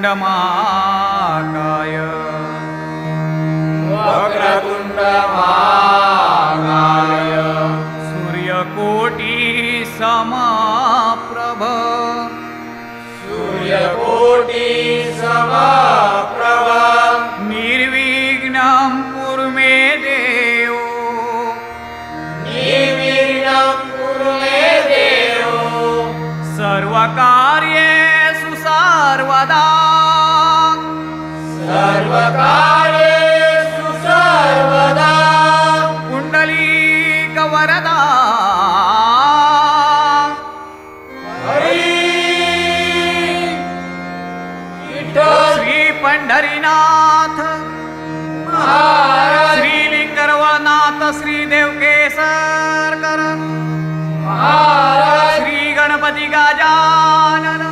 वक्रतुंड महाकाय वक्रतुंड महाकाय सूर्यकोटी समप्रभ सूर्यकोटी समप्रभ निर्विघ्नं कुरु मे देव निर्विघ्नं कुरु मे देव सर्वकार्येषु सर्वदा सर्वकार्येषु सर्वदा पुंडलीक वरदा श्री पंढरीनाथ महाराज श्री लिंगरवनाथ श्री देवकेसरकर महाराज श्री गणपती गजानन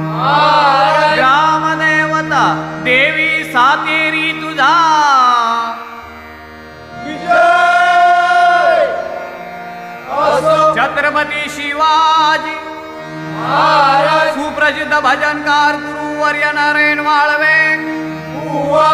महाराज ग्रामदेवता देवी सातेरी तुझा विजय असो छत्रपती शिवाजी महाराज सुप्रसिद्ध भजनकार गुरुवर्य नारायण वाळवे हुआ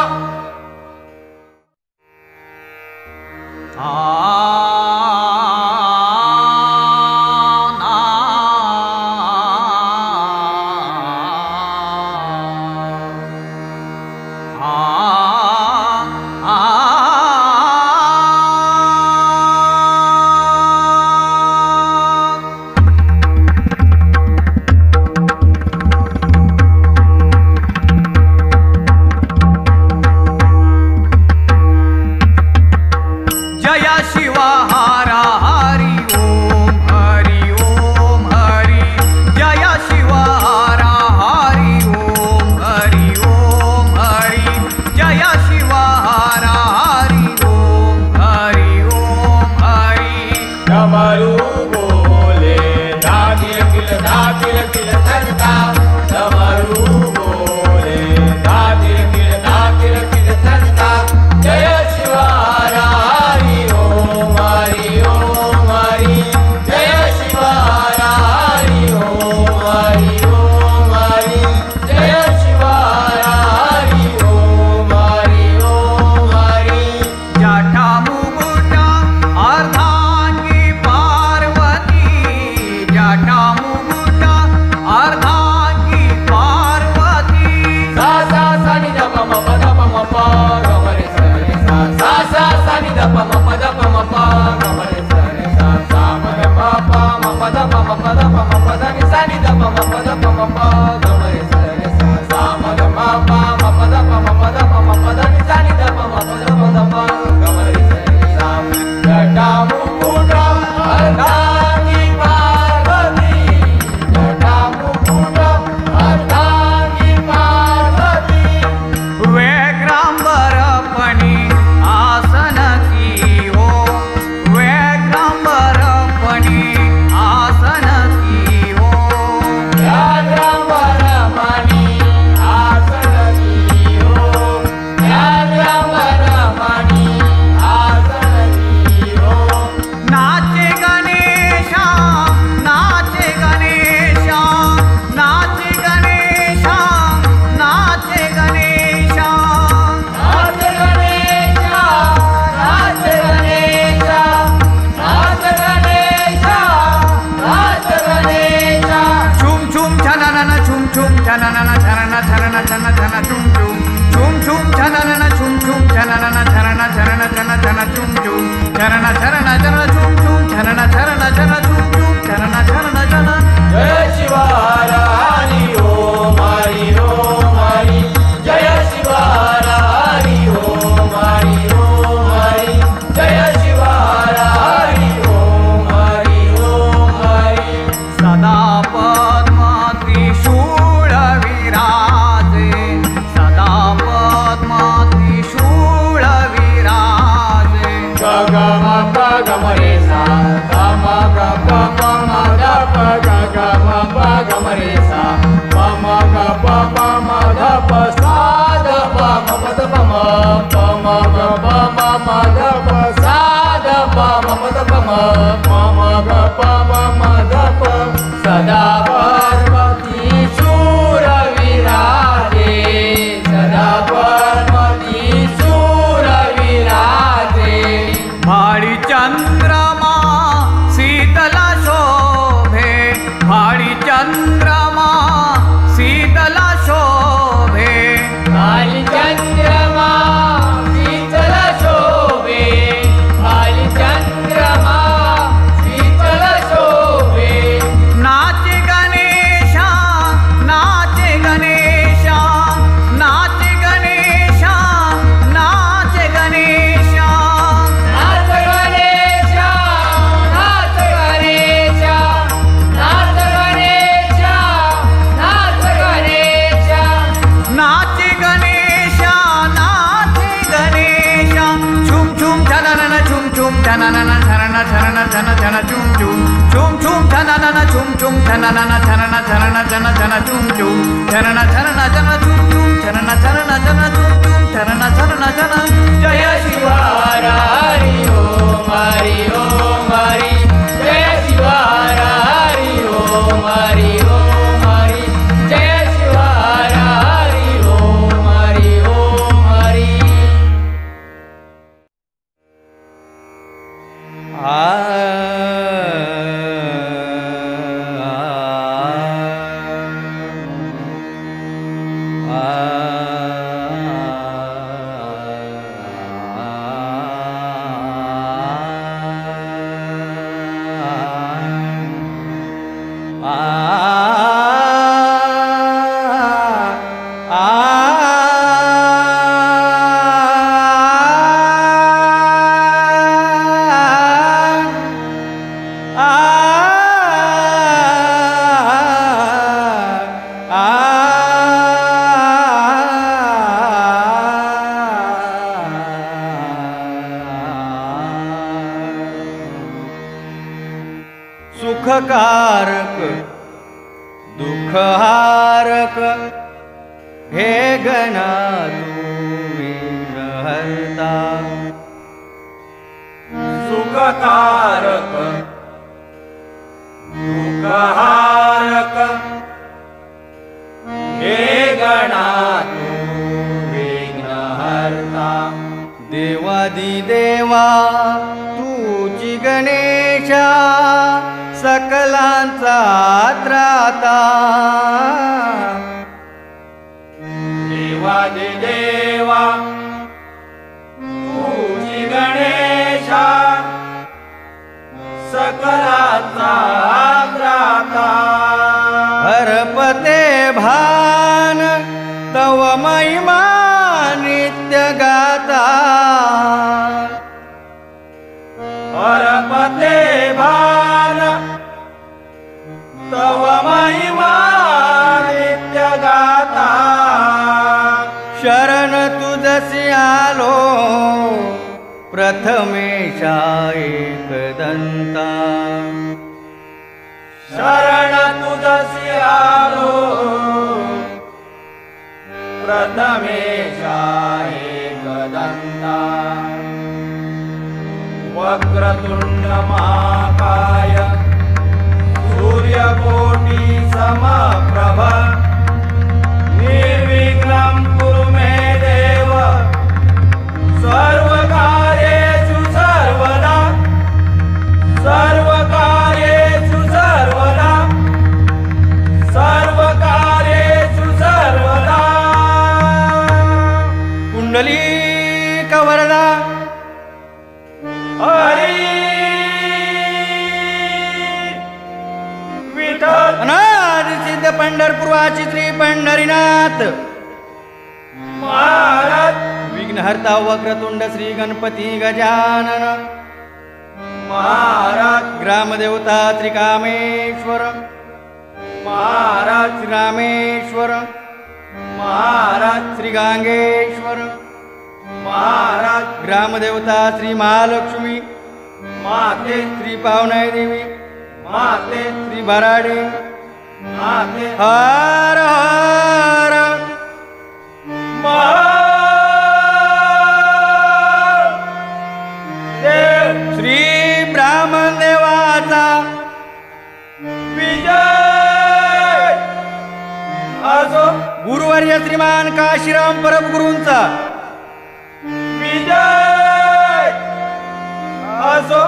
chum chanana chanana chanana chana chana chum chum chum chum chanana chum chum chanana chanana chanana chana chana chum chum chanana chanana chana chum chum chanana chanana chana chum chum chanana chanana chana जय शिवार हरि ओम हरि ओम हरि जय शिवार हरि ओम हरि ओम हरि जय शिवार हरि ओम हरि ओम हरि सुखकारक दुःखहारक हे गणा तू विघ्नहर्ता सुखकारक दुःखहारक हे गणा तू विघ्नहर्ता देवादिदेवा तुझी गणेशा सकलांचा त्राता देवादिदेवा तुझी गणेशा सकलाचा त्राता हरपते भान तव महिमा नित्य गाता हरपते भान तव महिमा नित्य गाता शरण तुझसी आलो प्रथमेशा एकदंता शरण तुझसी आलो प्रथमेशा एकदंता वक्रतुंड महाकाय सूर्यकोटि समप्रभ निर्विघ्नं कुरु मे देव सर्वकार्येषु सर्वदा सर्वकार्येषु सर्वदा सर्वकार्येषु सर्वदा कुंडलीक वरदा हरी विठ्ठल अनादि सिद्ध पंढरपुराची श्री पंढरीनाथ महाराज विघ्नहर्ता वक्रतुंड श्री गणपती गजानन महाराज ग्रामदेवता त्रिकामेश्वर महाराज श्री रामेश्वर महाराज श्री गांगेश्वर महाराज ग्रामदेवता श्री महालक्ष्मी माते श्री पावनाई देवी माते श्री बराडे माते हर हर देव श्री ब्राह्मण देवाचा विजय असो गुरुवर्य श्रीमान काशीराम परमगुरूंचा विजय असो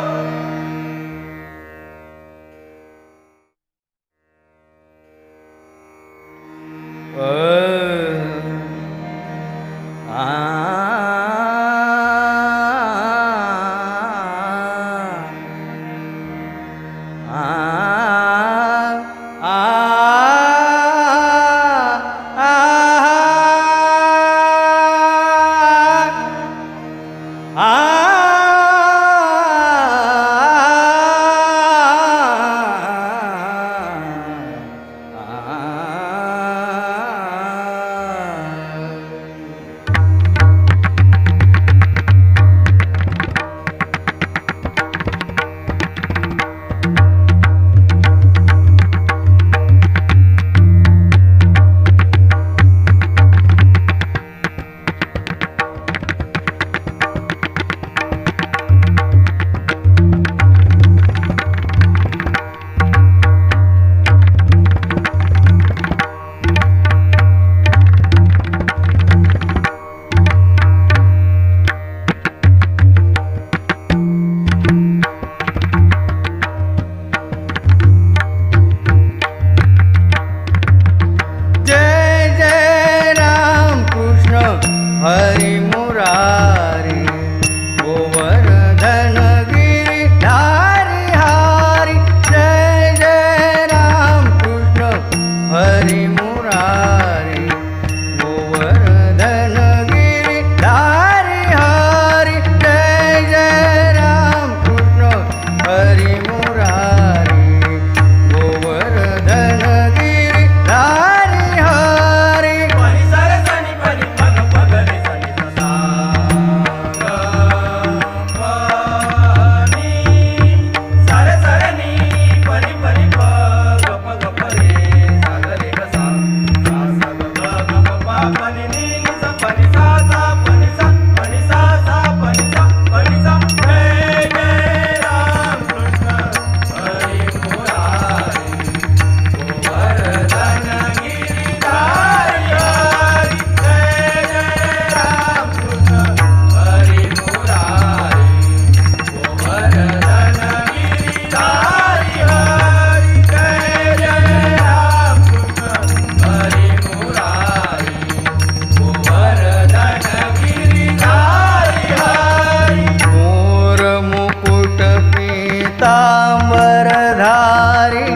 पीतांबरधारी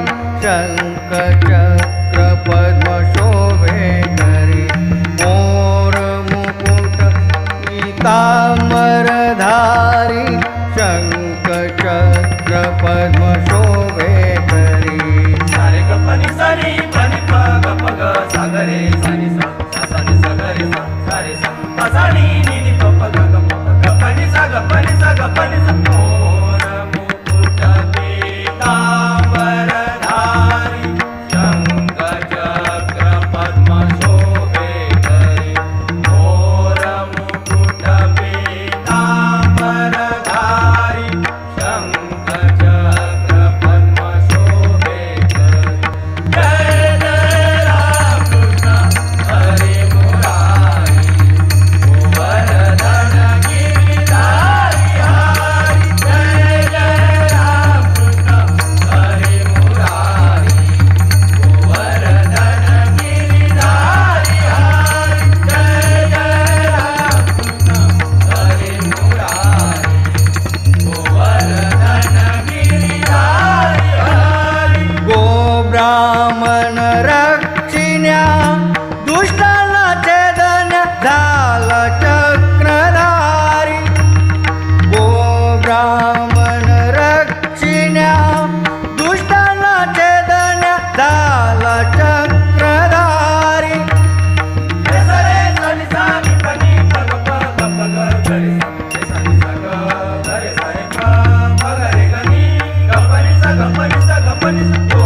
शंख चक्र पद्म शोभेकरी मोर मुकुट पीतांबरधारी शंख चक्र पद्म शोभेकरी सारे गपनी सारी पनी प गप ग सागरे सानी सा सानी सागरे सा सारे सा सानी नी प प ग ग गपनी सा गपनी सा गपनी सा मोर मुकुट पीतांबरधारी शंख चक्र पद्म शोभेकरी मोर मुकुट पीतांबरधारी शंख चक्र पद्म शोभेकरी जय जय राम कृष्ण हरे मुरारी गोवर्धन गिरिधारी हरि जय जय राम कृष्ण हरे मुरारी गोवर्धन गिरिधारी हरि जय जय राम कृष्ण हरे मुरारी गोवर्धन गिरिधारी हरि गो ब्राह्मण रक्षिण्या दुष्टांना छेदण्या झाला चक्रधारी गो ब्राह्मण रक्षिण्या दुष्टांना छेदण्या झाला चक्रधारी सरे सनी सानी पनी पग प गप ग गरे सनी सा ग गरे सारे प गरे गनी गपनी सा गपनी सा गपनी सा गो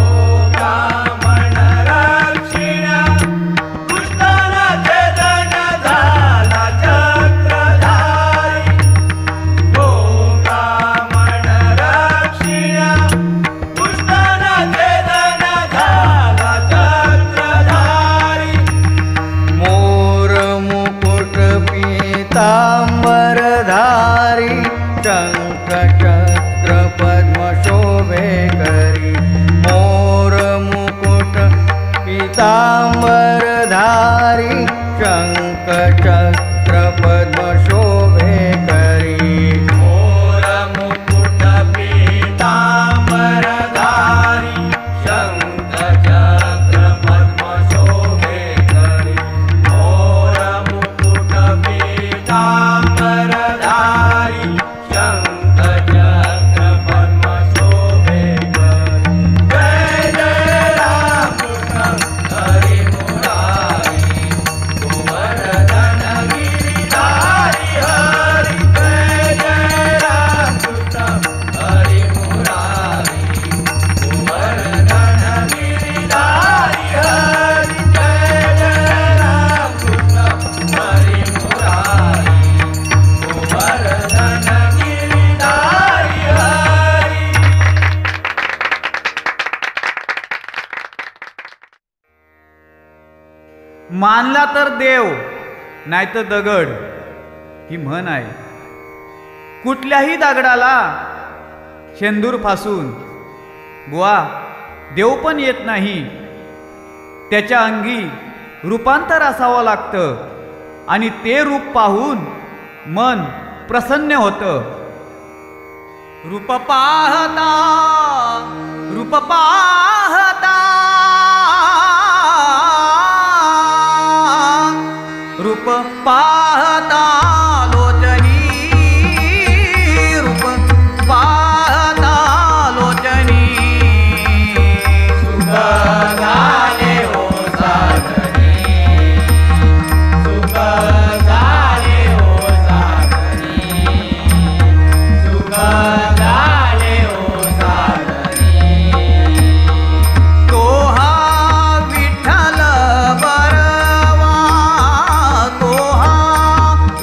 ब्राह्मण रक्षिण्या दुष्टांना छेदण्या झाला चक्रधारी गो ब्राह्मण रक्षिण्या दुष्टांना छेदण्या झाला चक्रधारी मोर मुकुट पीतांबरधारी शंख चक्र पद्म शोभेकरी मोर मुकुट पीतांबरधारी शंख चक्र पद्म शोभेकरी मोर मुकुट पीतांबरधारी शंख चक्र पद्म शोभेकरी मोर मुकुट पीतांबरधारी शंख चक्र पद्म शोभेकरी जय जय राम कृष्ण हरे मुरारी गोवर्धन गिरिधारी हरि जय जय राम कृष्ण हरे मुरारी गोवर्धन गिरिधारी हरि जय जय राम कृष्ण हरे मुरारी गोवर्धन गिरिधारी हरि मानला तर देव नाहीतर दगड ही म्हण आहे. कुठल्याही दगडाला शेंदूर फासून बुवा देव पण येत नाही. त्याच्या अंगी रूपांतर असावं लागतं आणि ते रूप पाहून मन प्रसन्न होतं. रूप पाहता रूप पाहता रूप पाहता लोचनी रूप पाहता लोचनी सुख झाले हो सागरी सुख झाले हो सागरी सुख झाले हो सागरी तो हा विठ्ठल बरवा तो हा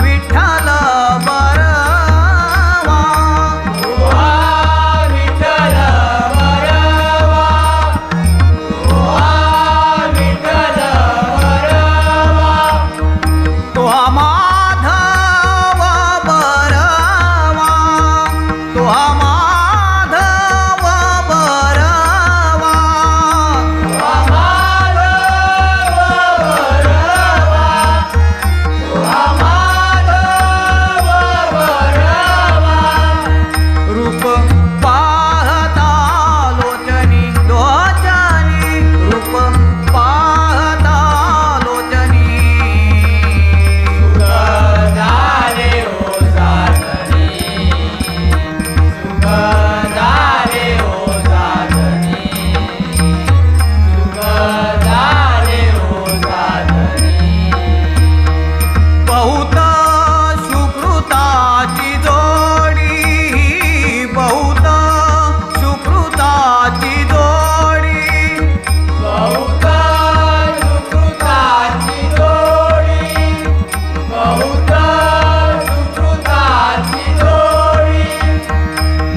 विठ्ठल बरवा ओहा विठ्ठल बरवा ओहा विठ्ठल बरवा तो हा माधव बरवा तो हा माधव बरवा ओहा माधव बरवा ओहा माधव बरवा रूप पाहता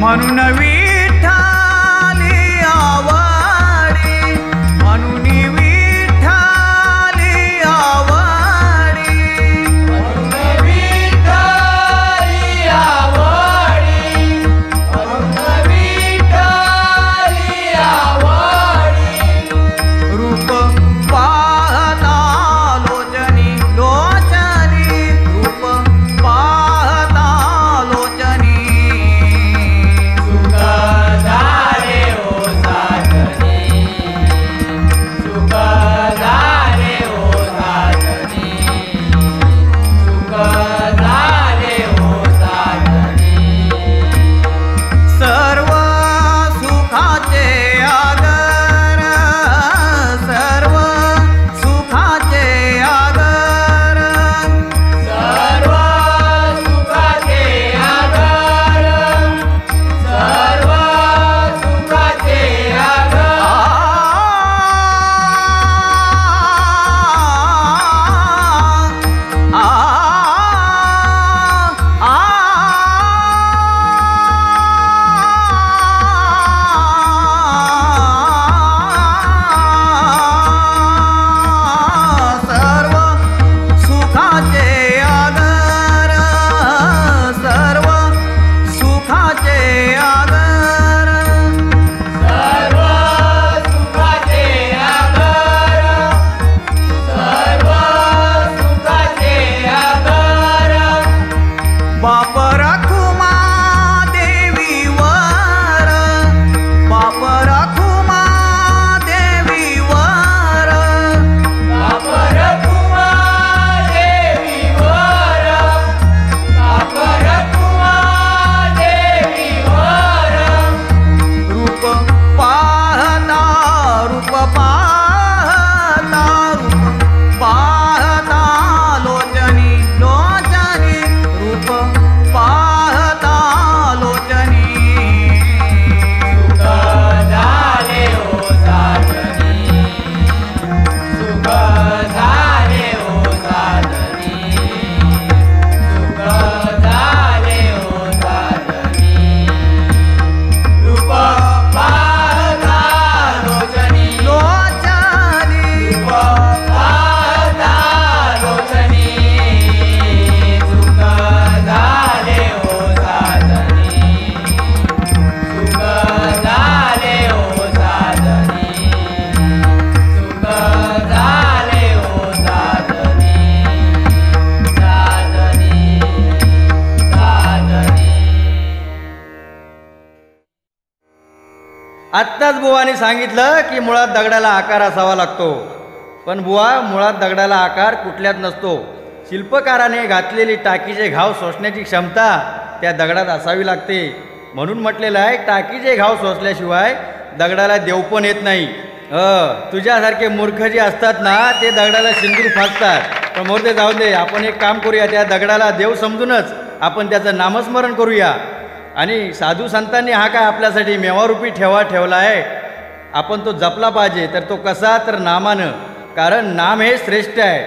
म्हणून विठ्ठली आवडी, म्हणून विठ्ठली आवडी, म्हणून विठ्ठली आवडी, म्हणून विठ्ठली आवडी. रूप पाहता लोचनी लोचनी, रूप पाहता लोचनी. सुख झाले ओ साधने, सुख झाले ओ साधने, सुख झाले ओ साधने. सर्व सुखाचे आगर, सर्व सुखाचे आगर, सर्व सुखाचे आधार, सर्व सुखाचे आधार. सर्व सुखाचे आगर, सर्व सुखाचे आगर, सर्व सुखाचे आधार, सर्व सुखाचे आधार. बाप रखुमा देवीवर, बाप रखुमा देवीवर, कापर कुमा देवीवर, कापर कुमा देवीवर. रूप पाहता, रूप पाहता, रूप पाहता लोचनी लोचनी, रूप पाहता लोचनी. सुख झाले ओ साधने, सुख झाले ओ साधने, सुख झाले ओ साधने. रूप पाहता लोचनी, लोचनी, रूप पाहता लोचनी. सुख झाले ओ साधने, सुख झाले ओ साधने, सुख झाले ओ साधने, साधने, साधने. आत्ताच बुवाने सांगितलं की मुळात दगडाला आकार असावा लागतो, पण बुवा मुळात दगडाला आकार कुठल्यात नसतो. शिल्पकाराने घातलेली टाकीचे घाव सोसण्याची क्षमता त्या दगडात असावी लागते. म्हणून म्हटलेलं आहे, टाकीचे घाव सोसल्याशिवाय दगडाला देव पण येत नाही. तुझ्यासारखे मूर्ख जे असतात ना, ते दगडाला सिंदूर फासतात. पण मोरते जाऊ दे, आपण एक काम करूया, त्या दगडाला देव समजूनच आपण त्याचं नामस्मरण करूया. आणि साधू संतांनी हा काय आपल्यासाठी मेवारूपी ठेवला आहे, आपण तो जपला पाहिजे. तर तो कसा, तर नामानं. कारण नाम हे श्रेष्ठ आहे.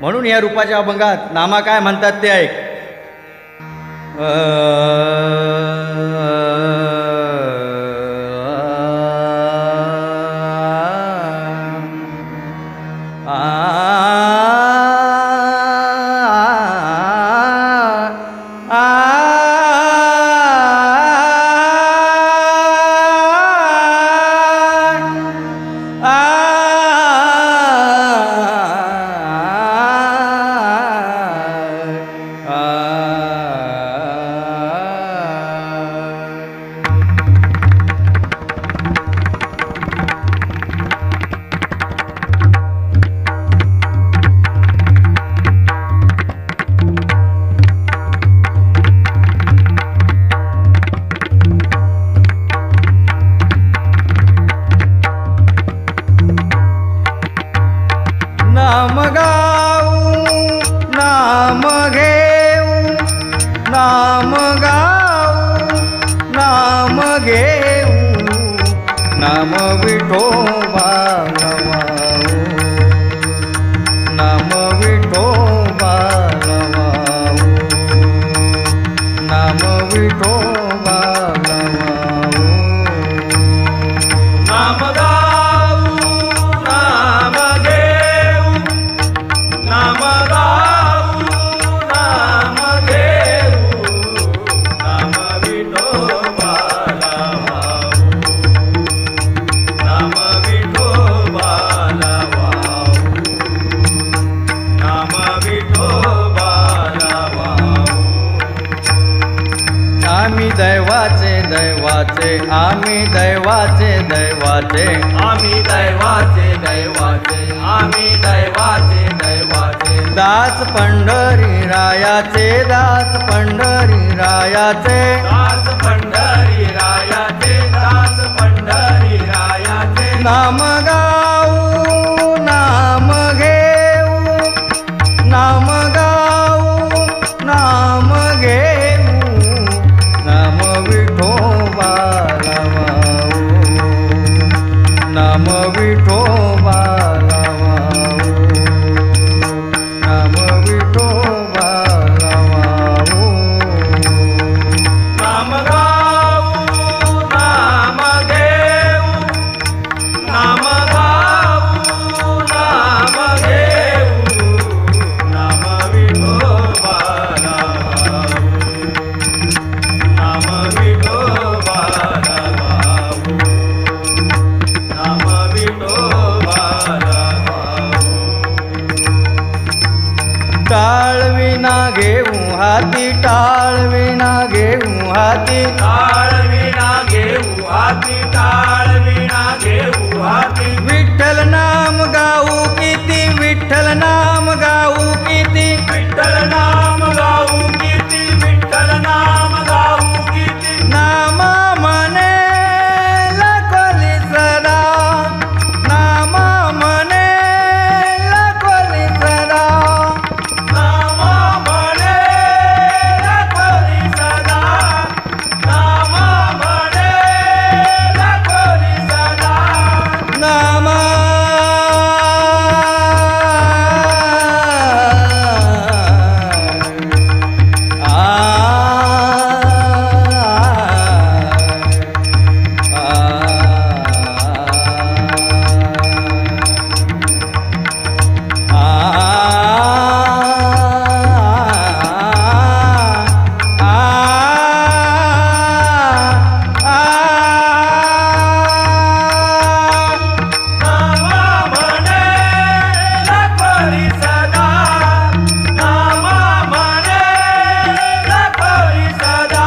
म्हणून या रूपाच्या अभंगात नामा काय म्हणतात ते ऐक. नाम गाऊ नाम घेऊ नाम विठोबा नमाऊ नाम विठोबा नमाऊ नाम विठोबा नमाऊ दैवाचे दैवाचे आम्ही दैवाचे दैवाचे आम्ही दैवाचे दैवाचे आम्ही दैवाचे दैवाचे दास पंढरी रायाचे दास पंढरी रायाचे दास पंढरी रायाचे दास पंढरी रायाचे नाम गाऊ नाम घेऊ नाम गाऊ नाम घेऊ नाम विठोबा लावाऊ नाम विठोबा लावाऊ नाम विठोबा लावाऊ नाम गाऊ नाम घेऊ नाम गाऊ नाम घेऊ नाम विठोबा लावाऊ नाम विठोबा लावाऊ नाम विठोबा लावाऊ टाळविना घेऊ हाती टाळविना घेऊ हाती टाळ विना घेऊ हाती टाळ विना घेऊ हाती विठ्ठल नाम गाऊ किती विठ्ठल नाम गाऊ किती विठ्ठल नाम गाऊ किती विठ्ठल नाम गाऊ किती नाम मने लकोली सदा नाम मने लकोली सदा नाम म्हणे लखोली सदा नाम म्हणे लखोली सदा नाम नाम म्हणे लखोली सदा नाम म्हणे लखोली सदा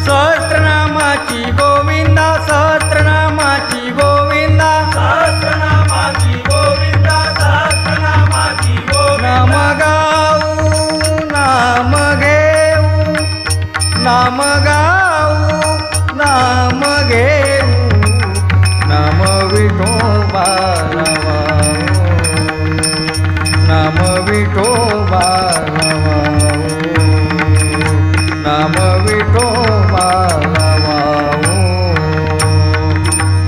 सहस्रनामाची गोविंदा सहस्रनामाची गोविंदा सहस्रनामाची गोविंदा सहस्रनामाची नाम गोविंदा गाऊ नाम घेऊ नाम गाऊ नाम घेऊ नाम विठोबा लावाऊ नाम विठोबा लावाऊ नाम विठोबा लावाऊ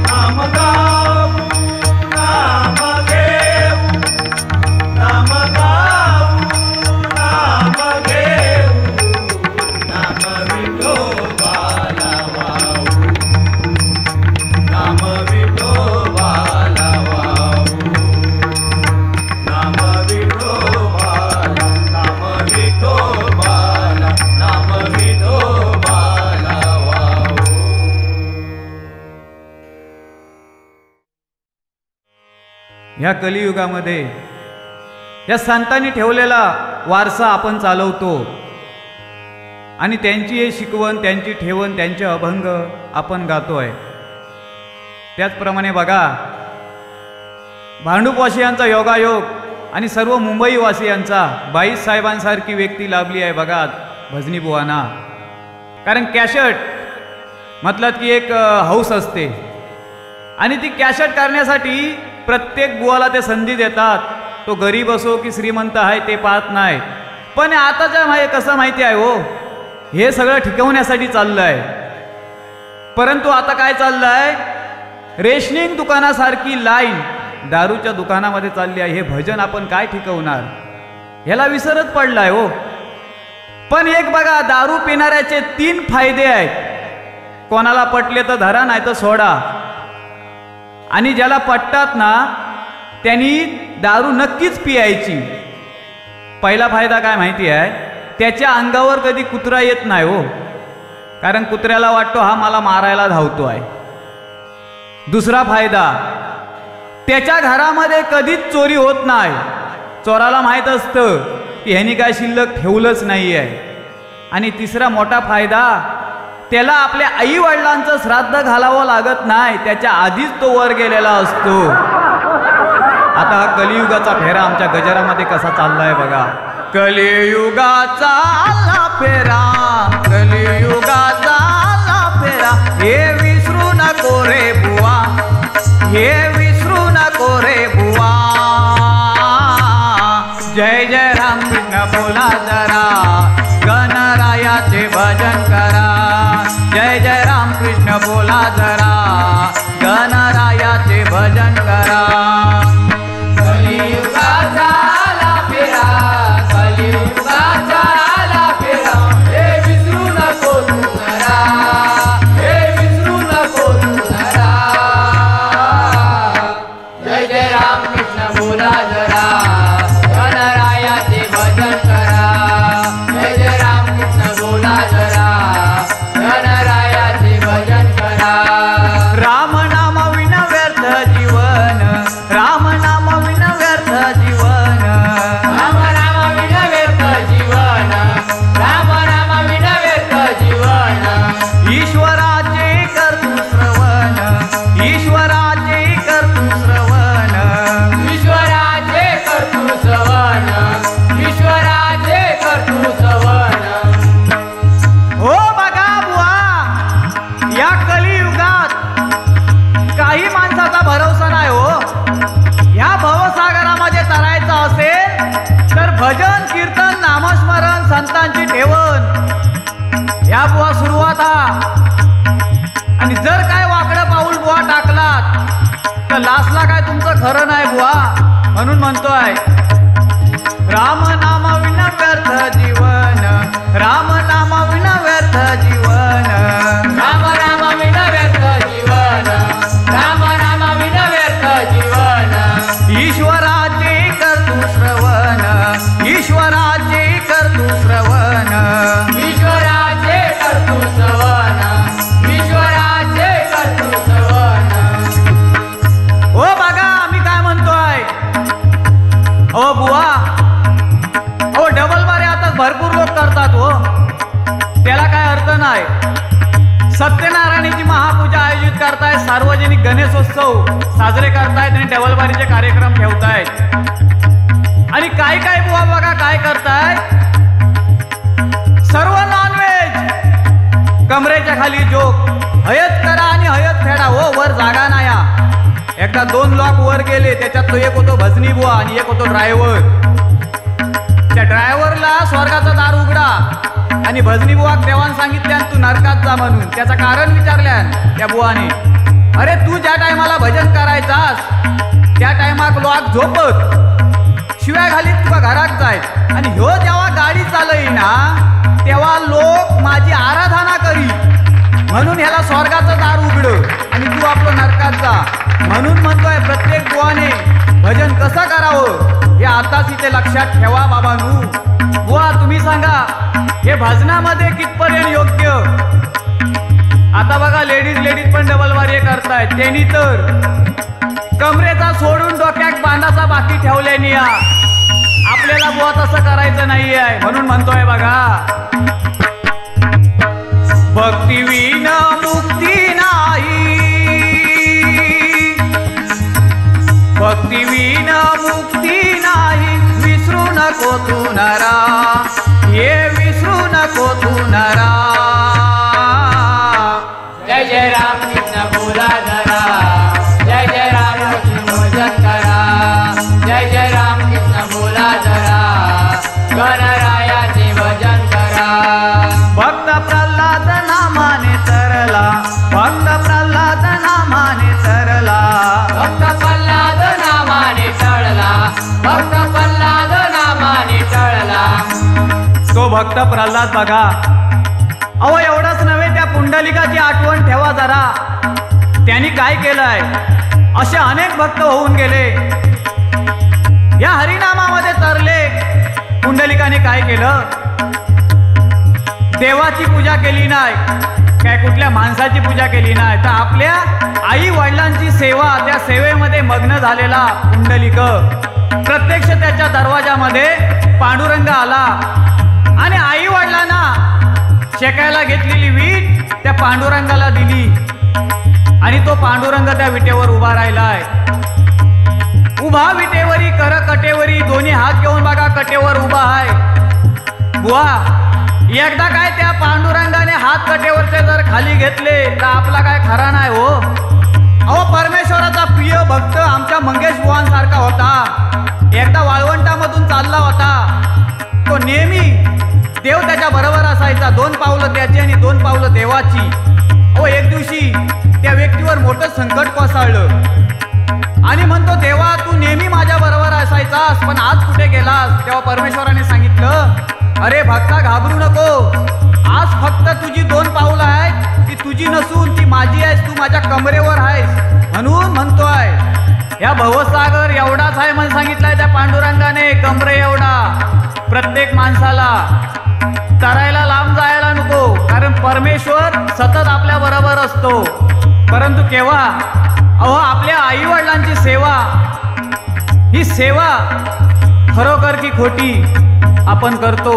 नाम गाऊ नाम घेऊ नाम गाऊ नाम घेऊ नाम विठोबा लावाऊ नाम विठोबा लावाऊ नाम विठोबा नाम विठोबा नाम विठोबा लावाऊ ह्या कलियुगामध्ये या संतांनी ठेवलेला वारसा आपण चालवतो आणि त्यांची हे शिकवण त्यांची ठेवण त्यांचे अभंग आपण गातोय. त्याचप्रमाणे बघा भांडूपवासियांचा योगायोग आणि सर्व मुंबईवासियांचा बाईस साहेबांसारखी व्यक्ती लाभली आहे बघा भजनी बुवांना. कारण कॅशट म्हटलं की एक हौस असते आणि ती कॅशट करण्यासाठी प्रत्येक बुवाला ते संधी देतात. तो गरीब असो की श्रीमंत आहे ते पाहत नाही. पण आताच्या कसं माहिती आहे हो, हे सगळं ठिकवण्यासाठी चाललं आहे. परंतु आता काय चाललं आहे, रेशनिंग दुकानासारखी लाईन दारूच्या दुकानामध्ये चालली आहे. हे भजन आपण काय ठिकवणार, ह्याला विसरच पडलाय हो. पण एक बघा, दारू पिणाऱ्याचे 3 फायदे आहेत. कोणाला पटले तर धरा, नाही तर सोडा. आणि ज्याला पटतात ना त्यांनी दारू नक्कीच पियायची. पहिला फायदा काय माहिती आहे, त्याच्या अंगावर कधी कुत्रा येत नाही हो, कारण कुत्र्याला वाटतो हा मला मारायला धावतो आहे. दुसरा फायदा, त्याच्या घरामध्ये कधीच चोरी होत नाही. चोराला माहीत असतं की ह्यानी काय शिल्लक ठेवलंच नाही आहे. आणि तिसरा मोठा फायदा, त्याला आपल्या आई वडिलांचं श्राद्ध घालावं लागत नाही, त्याच्या आधीच तो वर गेलेला असतो. आता हा कलियुगाचा फेरा आमच्या गजरामध्ये कसा चाललाय बघा. कलियुगाचा आला फेरा, कलियुगाचा आला फेरा, हे विसरू नको रे बुवा, हे विसरू नको रे बुवा. जय जय राम कृष्ण बोला जरा, गणरायाचे भजन करा. जय जय राम कृष्ण बोला जरा, गणरायाचे भजन करा. कलियुगाचा आला फेरा, कलियुगाचा आला फेरा, हे विसरू नको तू जरा, हे विसरू नको तू जरा. जय जय राम कृष्ण बोला जरा, गणरायाचे भजन करा. जय जय राम कृष्ण बोला जरा, गणरायाचे भजन करा. राम नाम विना व्यर्थ जीवन, राम नाम विना व्यर्थ जीवन. राम राम विना व्यर्थ जीवन, राम राम विना व्यर्थ जीवन. ईश्वराचे कर्तृ श्रवण, ईश्वराचे कर्तृ श्रवण. ईश्वराचे कर्तृ श्रवण, ईश्वराचे कर्तृ श्रवण. हो बघा बुवा, या कलियुगात काही माणसाचा भरोसा नाही हो. या भवसागरामध्ये तरायचं असेल तर भजन कीर्तन नामस्मरण संतांची ठेवण या बुवा सुरुवात हा. आणि जर काय वाकडं पाऊल बुवा टाकलात तर लास्टला काय तुमचं खरं नाही बुवा. म्हणून म्हणतोय राम नाम विना व्यर्थ जीवन, राम नाम विना व्यर्थ जीवन. राम राम विना व्यर्थ जीवन, राम राम विना व्यर्थ जीवन. ईश्वराचे कर्तृ श्रवण, ईश्वराचे कर्तृ श्रवण. ईश्वराचे कर्तृ श्रवण, ईश्वराचे कर्तृ श्रवण. हो बघा आम्ही काय म्हणतोय. हो बुवा, हो डबल बारे आता भरपूर लोक करतात हो, त्याला काय अर्थ नाही. सत्यनारायणाची महापूजा आयोजित करतायत, सार्वजनिक गणेशोत्सव साजरे करतायत आणि डबल बारीचे कार्यक्रम ठेवतायत. आणि काय काय बुवा बघा काय करताय, सर्व नॉनव्हेज, कमरेच्या खाली जोक, हयत करा आणि हयत फेडा. हो वर जागा नाही. एकदा 2 लॉक वर गेले, त्याच्यात तो एक होतो भजनी बुवा आणि एक होतो ड्रायव्हर. त्या ड्रायव्हरला स्वर्गाचं दार उघडा आणि भजनी बुवा देवान सांगितल्या तू नरकात जा म्हणून. त्याचं कारण विचारल्या त्या बुवाने, अरे तू ज्या टायमाला भजन करायचास त्या टायमाक लोक झोपत, शिवाय घालीत तुका घरात जायत. आणि ह्यो जेव्हा गाडी चालईना तेव्हा लोक माझी आराधना करी, म्हणून ह्याला स्वर्गाचं दार उघड आणि तू आपलं नरकात जा. म्हणून म्हणतोय प्रत्येक बुवाने भजन कसं करावं हे आताच इथे लक्षात ठेवा बाबांनो. बुवा तुम्ही सांगा हे भजनामध्ये कितपर्यंत योग्य. आता बघा लेडीज पण डबलवारी करतायत. त्यांनी तर कमरेचा सोडून डोक्यात बांधाचा बाकी ठेवल्याने या. आपल्याला बुवा तसं करायचं नाही आहे. म्हणून म्हणतोय बघा, भक्तिविन मुक्ती नाही, भक्तिविन मुक्ती नाही. विसरू नको तू नरा, हे विसरू नको तू नरा. जय जय राम कृष्ण बोला जरा, जय जय राम कृष्ण भजन करा. जय जय राम कृष्ण बोला जरा, गणरायाचे भजन करा. भक्त प्रल्हाद नामाने तरला, भक्त प्रल्हाद नामाने तरला. भक्त प्रल्हाद नामाने टळला, भक्त प्रल्हाद नामाने टळला. तो भक्त प्रल्हाद बघा. अहो एवढंच नव्हे, त्या पुंडलिकाची आठवण ठेवा जरा. त्यांनी काय केलंय, असे अनेक भक्त होऊन गेले, या हरिनामामध्ये तरले. पुंडलिकाने काय केलं, देवाची पूजा केली नाही, काय कुठल्या माणसाची पूजा केली नाही, तर आपल्या आई वडिलांची सेवा, त्या सेवेमध्ये मग्न झालेला पुंडलिक. प्रत्यक्ष त्याच्या दरवाजामध्ये पांडुरंग आला आणि आई वडिलांना शेकायला घेतलेली वीट त्या पांडुरंगाला दिली आणि तो पांडुरंग त्या विटेवर उभा राहिलाय. उभा विटेवरी कर कटेवरी दोन्ही हात घेऊन बघा कटेवर उभा आहे. बुवा एकदा काय त्या पांडुरंगाने हात कटेवरचे जर खाली घेतले तर आपला काय खरा नाही हो. अहो परमेश्वराचा प्रिय भक्त आमच्या मंगेश बुवांसारखा होता. एकदा वाळवंटामधून चालला होता. तो नेहमी देव त्याच्या बरोबर असायचा. 2 पावलं त्याची आणि 2 पावलं देवाची. अहो एक दिवशी त्या व्यक्तीवर मोठं संकट कोसळलं आणि म्हणतो देवा तू नेहमी माझ्या बरोबर असायचास पण आज कुठे गेलास. तेव्हा परमेश्वराने सांगितलं अरे भक्ता घाबरू नको. आज फक्त तुझी 2 पावलं आहेत ती तुझी नसून ती माझी आहेस. तू माझ्या कमरेवर आहेस म्हणून म्हणतोय. या भवसागर एवढाच आहे म्हणून सांगितलंय त्या पांडुरंगाने. कमरे एवढा. प्रत्येक माणसाला तरायला लांब जायला नको कारण परमेश्वर सतत आपल्या बरोबर असतो. परंतु केव्हा अहो आपल्या आई वडिलांची सेवा ही सेवा खरोखर की खोटी आपण करतो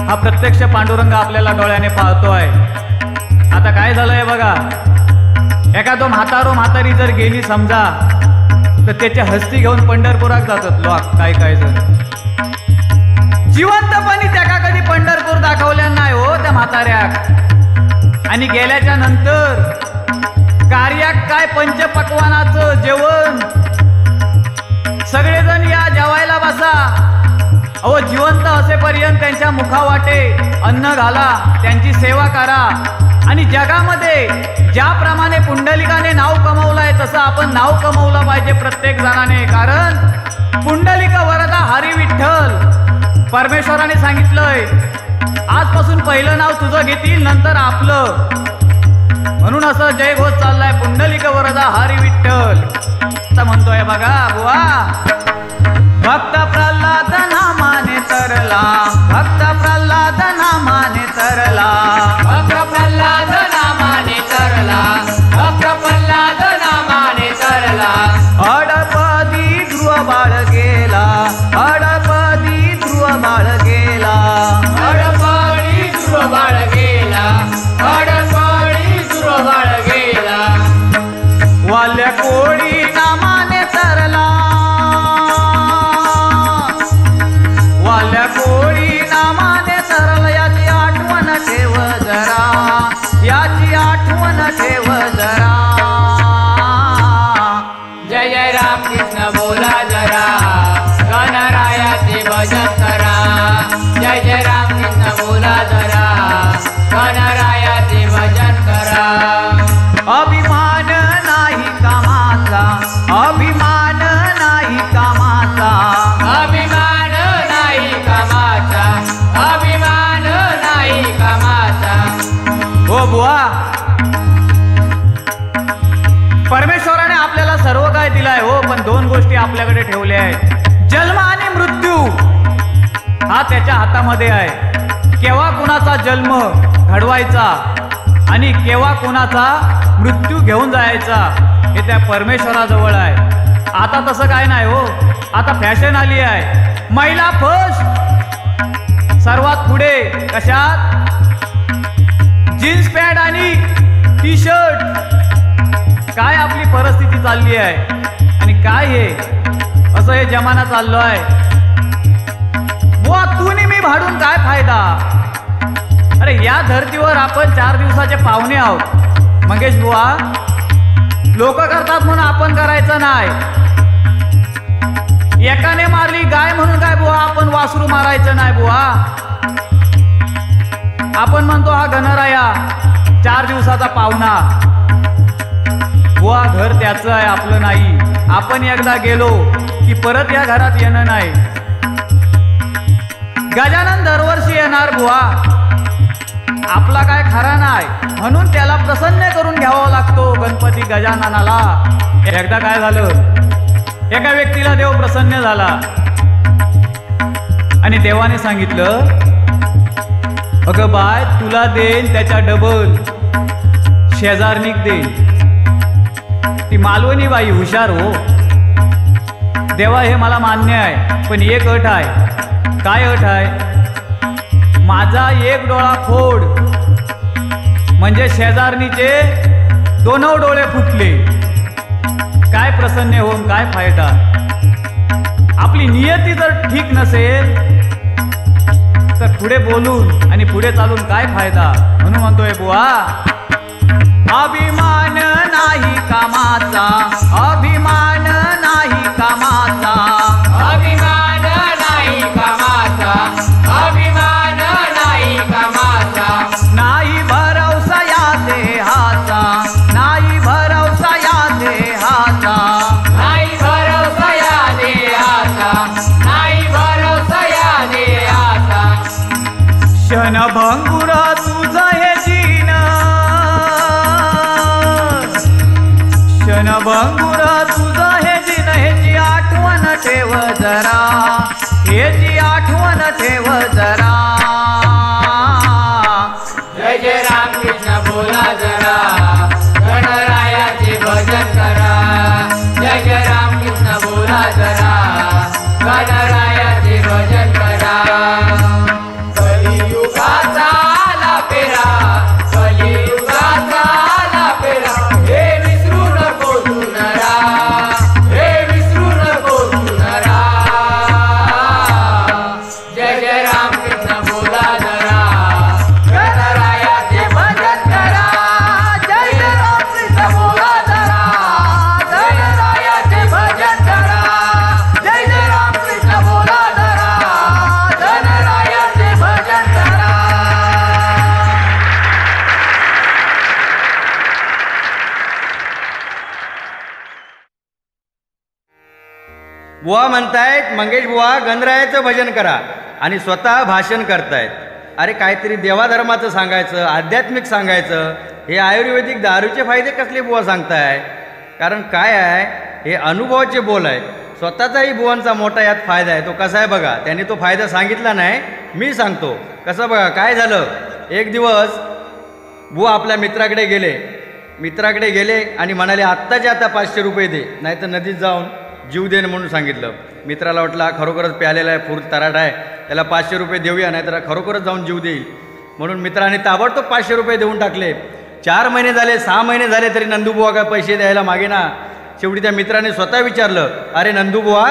हा प्रत्यक्ष पांडुरंग आपल्याला डोळ्याने पाहतोय. आता काय झालंय बघा. एखादो म्हातारी जर गेली समजा तर त्याच्या हस्ती घेऊन पंढरपुरात जातात लोक. काय जण जिवंतपणी त्याका कधी पंढरपूर दाखवल्या नाही हो त्या म्हाताऱ्याक. आणि गेल्याच्या नंतर कार्याक काय पंचपक्वानाचं जेवण सगळेजण या जेवायला बसा. अहो जिवंत असेपर्यंत त्यांच्या मुखावाटे अन्न घाला त्यांची सेवा करा. आणि जगामध्ये ज्याप्रमाणे पुंडलिकाने नाव कमवलंय तसं आपण नाव कमवलं पाहिजे प्रत्येक जणाने. कारण पुंडलिक वरदा हरी विठ्ठल परमेश्वराने सांगितलंय आजपासून पहिलं नाव तुझं घेतील नंतर आपलं. म्हणून असं जयघोष चाललाय पुंडलिक वरदा हरी विठ्ठल. आता म्हणतोय बघा बुवा. भक्त प्रल्हाद नामाने तरला भक्त प्रल्हाद नामाने तरला भक्त प्रल्हाद नामाने तरला भक्त प्रल्हाद नामाने तरला. अडपदी ध्रुव बाळ गेला अडपदी ध्रुव बाळ गेला अडपडी ध्रुव बाळ गेला अडपडी ध्रुव बाळ गेला. वाल्या कोळी नामाने तरला वाल्या कोळी नामाने तरला. याची आठवण ठेव जरा याची आठवण ठेव जरा. जय जय राम कृष्ण बोला जरा गणरायाचे भजन करा. जय जय राम कृष्ण बोला जरा गणरायाचे भजन करा. अभिमान नाही कामाचा अभिमान नाही कामाचा अभिमान नाही कामाचा अभिमान नाही कामाचा. हो बुवा परमेश्वराने आपल्याला सर्व काय दिलाय हो पण 2 गोष्टी आपल्याकडे ठेवल्या आहेत. जन्म आणि मृत्यू हा त्याच्या हातामध्ये आहे. केव्हा कुणाचा जन्म घडवायचा आणि केव्हा कुणाचा मृत्यू घेऊन जायचा हे त्या परमेश्वराजवळ आहे. आता तसं काय नाही हो. आता फॅशन आली आहे. महिला फर्स्ट सर्वात पुढे कशात जीन्स पॅन्ट आणि टी शर्ट. काय आपली परिस्थिती चालली आहे आणि काय हे असं हे जमाना चाललो आहे. बुवा तू नी मी भाडून काय फायदा. अरे या धर्तीवर आपण 4 दिवसाचे पाहुणे आहोत मंगेश बुवा. लोक करतात म्हणून आपण करायचं नाही. एकाने मारली गाय म्हणून काय बुवा आपण वासरू मारायचं नाही बुवा. आपण म्हणतो हा गणराया 4 दिवसाचा पाहुणा. बुवा घर त्याचं आहे आपलं नाही. आपण एकदा गेलो की परत या घरात येणं नाही. गजानन दरवर्षी येणार बुवा. आपला काय खरा नाही म्हणून त्याला प्रसन्न करून घ्यावा लागतो गणपती गजाननाला. एकदा काय झालं एका व्यक्तीला देव प्रसन्न झाला आणि देवाने सांगितलं अगं बाय तुला देईन त्याच्या डबल शेजारणीक देईन. ती मालवणी बाई हुशार हो. देवा हे मला मान्य आहे पण एक अट आहे. काय अट आहे. माझा एक डोळा फोड म्हणजे शेजारणीचे दोनव डोळे फुटले. काय प्रसन्न होऊन काय फायदा. आपली नियती जर ठीक नसेल तर पुढे बोलून आणि पुढे चालून काय फायदा. म्हणून म्हणतोय बुवा, अभिमान नाही कामाचा, अभिमान नाही कामाचा, अभिमान नाही कामाचा, अभिमान नाही कामाचा, नाही भरवसा या देहाचा, नाही भरवसा या देहाचा, नाही भरवसा या देहाचा, नाही भरवसा या देहाचा. क्षणभंगुर तुझं हे जीन, क्षणभंगुर तुझं हे जीन, ह्याची आठवण ठेव जरा, ह्याची आठवण ठेव जरा. जय जय राम कृष्ण बोला जरा, गणरायाचे भजन करा. जय जय राम कृष्ण बोला जरा, गणरायाचे भजन करा. कलियुगाचा आला फेरा, कलियुगाचा आला फेरा, हे विसरू नको तू नरा, हे विसरू नको तू नरा. जय जय राम कृष्ण बोला जरा, गणरायाचे भजन करा. जय जय राम कृष्ण बोला जरा, गणरायाचे भजन करा. जय जय राम कृष्ण बोला जरा, गणरायाचे भजन करा. बुवा म्हणतायत, मंगेश बुवा गणरायाचं भजन करा आणि स्वतः भाषण करतायत. अरे काहीतरी देवाधर्माचं सांगायचं, आध्यात्मिक सांगायचं. हे आयुर्वेदिक दारूचे फायदे कसले बुवा सांगताय. कारण काय आहे, हे अनुभवाचे बोल आहेत. स्वतःचाही बुवांचा मोठा यात फायदा आहे. तो कसा आहे बघा, त्यांनी तो फायदा सांगितला नाही, मी सांगतो कसं. बघा काय झालं, एक दिवस बुवा आपल्या मित्राकडे गेले आणि म्हणाले, आत्ताच्या आता 500 रुपये दे, नाही तर नदीत जाऊन जीव देण म्हणून सांगितलं. मित्राला वाटला खरोखरच प्यालेला आहे, फूर तराट आहे, त्याला 500 रुपये देऊया, नाही तर खरोखरच जाऊन जीव देईल. म्हणून मित्राने ताबडतोब 500 रुपये देऊन टाकले. 4 महिने झाले, 6 महिने झाले तरी नंदूबुवा काय पैसे द्यायला मागे ना. शेवटी त्या मित्राने स्वतः विचारलं, अरे नंदूबुवा,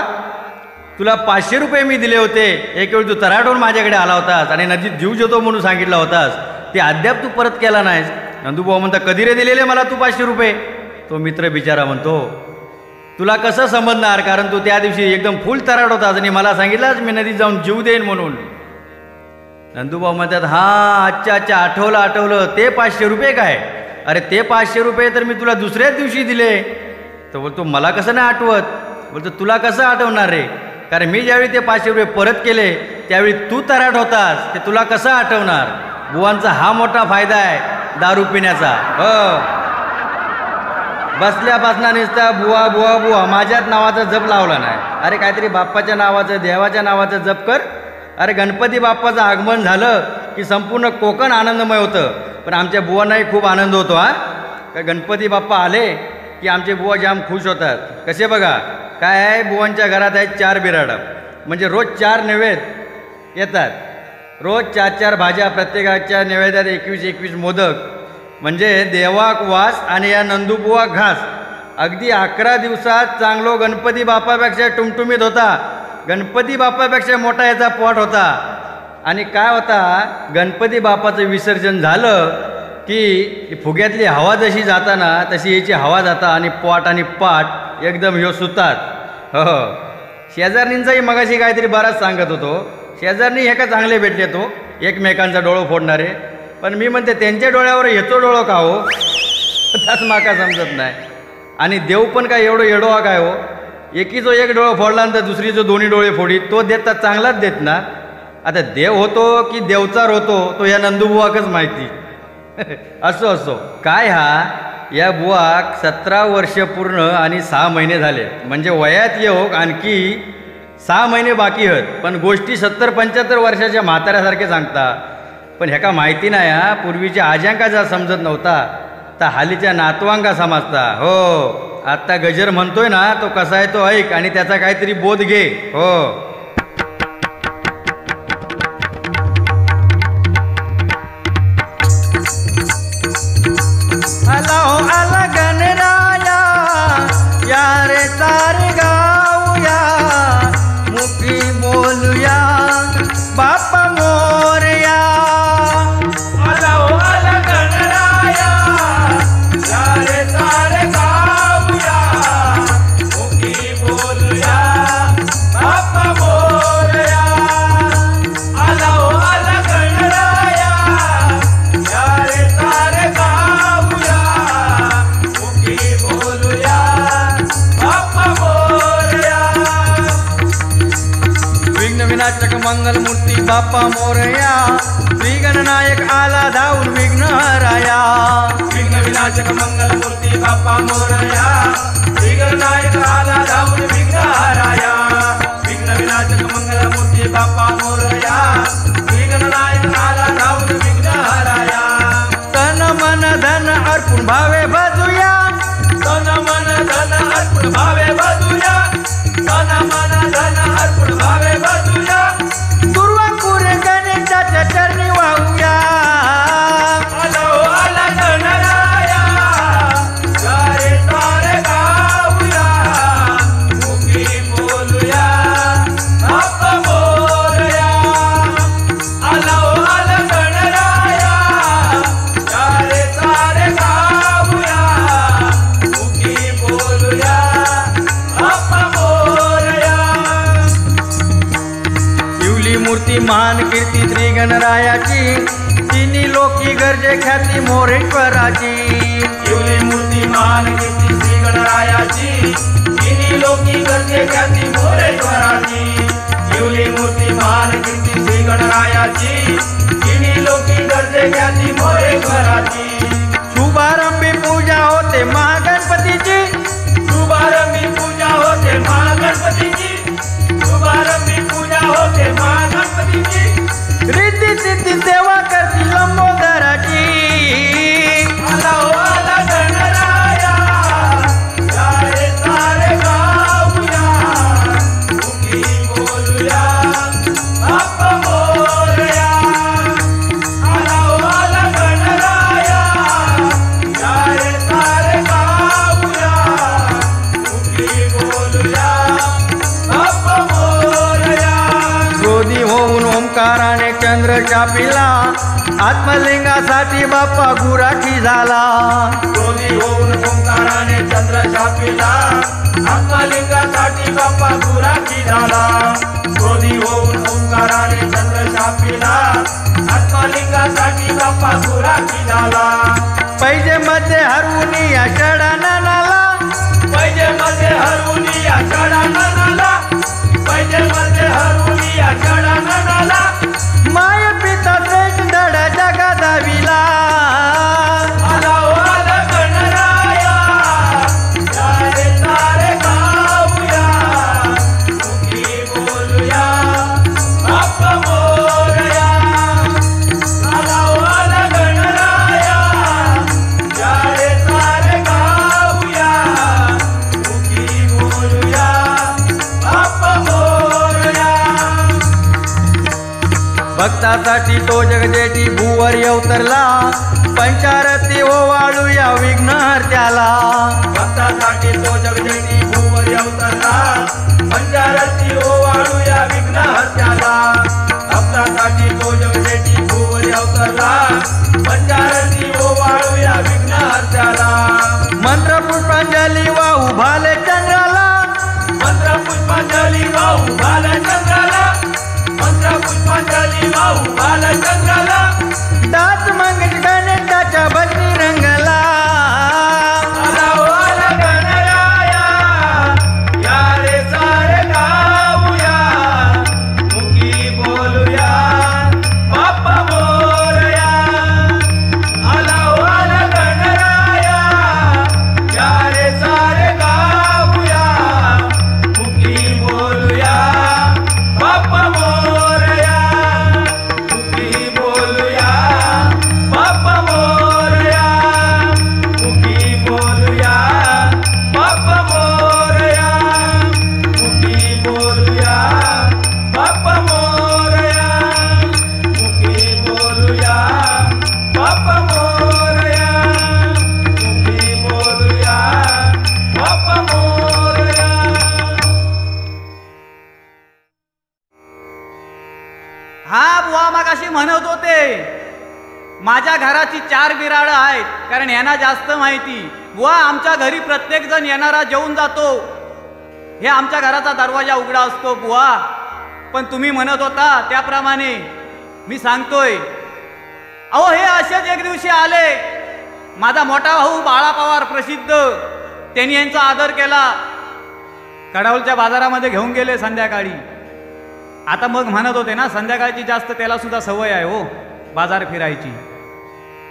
तुला 500 रुपये मी दिले होते, एक वेळ तू तराटून माझ्याकडे आला होतास आणि नदीत जीव देतो म्हणून सांगितला होतास, ते अद्याप तू परत केला नाहीस. नंदूबुवा म्हणता, कधी रे दिलेले मला तू 500 रुपये. तो मित्र बिचारा म्हणतो, तुला कसं समजणार, कारण तू त्या दिवशी एकदम फुल तराट होतास आणि मला सांगितलंच मी नदीत जाऊन जीव देईन म्हणून. नंदूभाऊ म्हणतात, हां अच्छा आठवलं, ते 500 रुपये काय. अरे ते 500 रुपये तर मी तुला दुसऱ्याच दिवशी दिले. तर बोलतो, मला कसं नाही आठवत. बोलतो, तुला कसं आठवणार रे, कारण मी ज्यावेळी ते 500 रुपये परत केले त्यावेळी तू तराट होतास, ते तुला कसं आठवणार. बुवांचा हा मोठा फायदा आहे दारू पिण्याचा. हो, बसल्यापासना नुसता बुवा बुवा बुवा, माझ्याच नावाचा जप लावला नाही. अरे काहीतरी बाप्पाच्या नावाचं, देवाच्या नावाचं जप कर. अरे गणपती बाप्पाचं आगमन झालं की संपूर्ण कोकण आनंदमय होतं. पण आमच्या बुवांनाही खूप आनंद होतो. का गणपती बाप्पा आले की आमचे बुवा जाम खुश होतात. कसे बघा, काय आहे, बुवांच्या घरात आहेत 4 बिराडं, म्हणजे रोज 4 नैवेद्य येतात. रोज 4 भाज्या, प्रत्येकाच्या नैवेद्यात 21 मोदक, म्हणजे देवाक वास आणि या नंदूबुवा घास. अगदी 11 दिवसात चांगलो गणपती बाप्पापेक्षा टुमटुमीत होता. गणपती बाप्पापेक्षा मोठा याचा पोट होता. आणि काय होता, गणपती बाप्पाचं विसर्जन झालं की फुग्यातली हवा जशी जाताना तशी याची हवा जाता आणि पोट आणि पाट एकदम ह्यो सुतात. हो, शेजारणींचाही मगाशी काहीतरी बराच सांगत होतो. शेजारणी हे का चांगले भेटले तो, एकमेकांचा डोळं फोडणारे. पण मी म्हणते त्यांच्या डोळ्यावर ह्याचो डोळं का हो, त्याच माका समजत नाही. आणि देव पण काय एवढं येडोवा काय हो, एकीचो एक डोळं फोडल्यानंतर दुसरीचो दोन्ही डोळे फोडीत, तो देत तर चांगलाच देत ना. आता देव होतो की देवचार होतो तो या नंदूबुवाकच माहिती. असो काय, या बुवाक 17 वर्ष पूर्ण आणि 6 महिने झाले, म्हणजे वयात येऊ आणखी 6 महिने बाकी आहेत. पण गोष्टी 70-75 वर्षाच्या म्हाताऱ्यासारखे सांगता. पण ह्याका माहिती नाही, पूर्वीच्या आज्यांका जर समजत नव्हता तर हालीच्या नातवांका समजता. हो, आत्ता गजर म्हणतोय ना, तो कसा आहे तो ऐक आणि त्याचा काहीतरी बोध घे. हो, मंगलमूर्ती बाप्पा मोरया, श्री गणनायक आला धावून विघ्नहराया. विघ्न विनाशक मंगलमूर्ती बाप्पा मोरया, श्री गणनायक आला धावून विघ्नहराया. विघ्न विनाशक मंगलमूर्ती बाप्पा मोरया, श्री गणनायक आला धावून विघ्नहराया. तन मन धन अर्पण भावे भजूया, तन मन धन अर्पण भावे बजूया, तन मन धन अर्पण भावे बजूया. दुर्वांकुर गणेशाच्या चरणी वाहूया. आलो आला गणराया, सारे सारे गाऊया, मुखी बोलूया बाप्पा मोरया. आलो आला गणराया, सारे सारे गाऊया, मुखी बोलूया बाप्पा मोरया. शिवली मूर्ती महान कीर्ती श्री गणरायाची, तिन्ही लोकी गरजे ख्याती मोरेश्वराची. शिवली मूर्ती मान कीर्ती श्री गणरायाची, तिन्ही लोकी करते ख्याती मोरेश्वराची. शिवली मूर्ती मान कीर्ती श्री गणरायाची, तिन्ही लोकी करते ख्याती मोरेश्वराची. शुभारंभी पूजा होते महागणपतीची, शुभारंभी पूजा होते महागणपतीची, शुभारंभी पूजा होते महागणपतीची. रिद्धी सिद्धी सेवा करती लंबोदराची. आला हो आला गणराया, सारे सारे गाऊया, मुखी बोलूया बाप्पा मोरया. आला हो आला गणराया, सारे सारे गाऊया, मुखी बोलूया बाप्पा मोरया. क्रोधी होऊन ओंकाराने चंद्र चापिला, आत्मलिंगासाठी बाप्पा गुराखी झाला. क्रोधी होऊन ओंकाराने चंद्र शापिला, आत्मलिंगासाठी बाप्पा गुराखी झाला. क्रोधी होऊन ओंकाराने चंद्र शापिला, आत्मलिंगासाठी बाप्पा गुराखी झाला. पैजे मध्ये हरवून या षडाननाला, पैजे मध्ये हरवून या षडाननाला, पैजे मध्ये हरवून या षडाननाला. माय पिता श्रेष्ठ धडा जगा दाविला. आला हो आला गणराया, सारे सारे गाऊया, मुखी बोलूया बाप्पा मोरया. आला हो आला गणराया, सारे सारे गाऊया, मुखी बोलूया बाप्पा मोरया. भक्तासाठी तो जगदेटी भूवर अवतरला, पंचारती ओवाळूया विघ्नहर्त्याला. भक्तासाठी तो जगदेटी भूवर अवतरला, पंचारती ओवाळूया विघ्नहर्त्याला. भक्तासाठी तो जगदेटी भूवर अवतरला, पंचारती ओवाळूया विघ्नहर्त्याला. मंत्र पुष्पांजली वाहू भाले चंद्राला, मंत्र पुष्पांजली वाहू बालचंद्राला, मंत्र पुष्पांजली वाहू बालचंद्राला. दास मंगेश गणेशाच्या भजनी रंगला. आला हो आला गणराया, या रे सारे गाऊया, मुखी बोलूया बाप्पा मोरया. आला हो आला गणराया, या रे सारे गाऊया, मुखी बोलूया बाप्पा मोरया. मुखी बोलूया बाप्पा मोरया, मुखी बोलूया बाप्पा मोरया, मुखी बोलूया बाप्पा मोरया, मुखी बोलूया बाप्पा मोरया, मुखी बोलूया बाप्पा मोरया. हा बुवा मागाशी म्हणत होते माझ्या घराची 4 बिराडं आहेत, कारण यांना जास्त माहिती. बुवा आमच्या घरी प्रत्येक जण येणारा जेवून जातो, हे आमच्या घराचा दरवाजा उघडा असतो बुवा. पण तुम्ही म्हणत होता त्याप्रमाणे मी सांगतोय. अहो हे असेच एक दिवशी आले, माझा मोठा भाऊ बाळा पवार प्रसिद्ध, त्यांनी यांचा आदर केला. कडावलच्या बाजारामध्ये घेऊन गेले संध्याकाळी. आता मग म्हणत होते ना, संध्याकाळची जास्त त्याला सुद्धा सवय आहे हो बाजार फिरायची.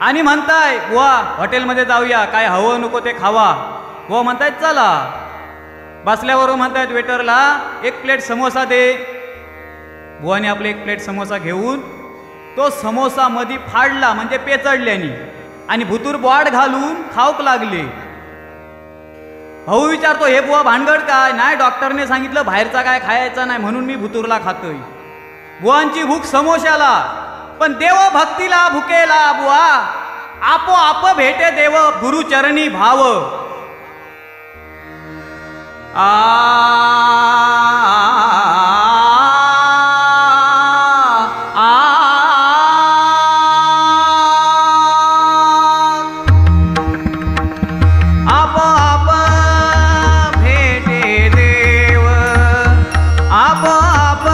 आणि म्हणताय बुवा हॉटेलमध्ये जाऊया, काय हवं नको ते खावा. बुवा म्हणतायत चला. बसल्यावर म्हणतायत वेटरला 1 प्लेट समोसा दे. बुवाने आपले 1 प्लेट समोसा घेऊन तो समोसा मधी फाडला, म्हणजे पेचडल्यानी, आणि भुतूर बॉड घालून खाऊक लागले. भाऊ विचारतो, हे बुवा भानगड काय? नाही, डॉक्टरने सांगितलं बाहेरचा काय खायचा नाही म्हणून मी भुतूरला खातोय. बुवांची भूक समोशाला, पण देव भक्तीला भुकेला बुवा. आपोआप भेटे देव गुरुचरणी भाव. आपोआप भेटे देव, आपोआप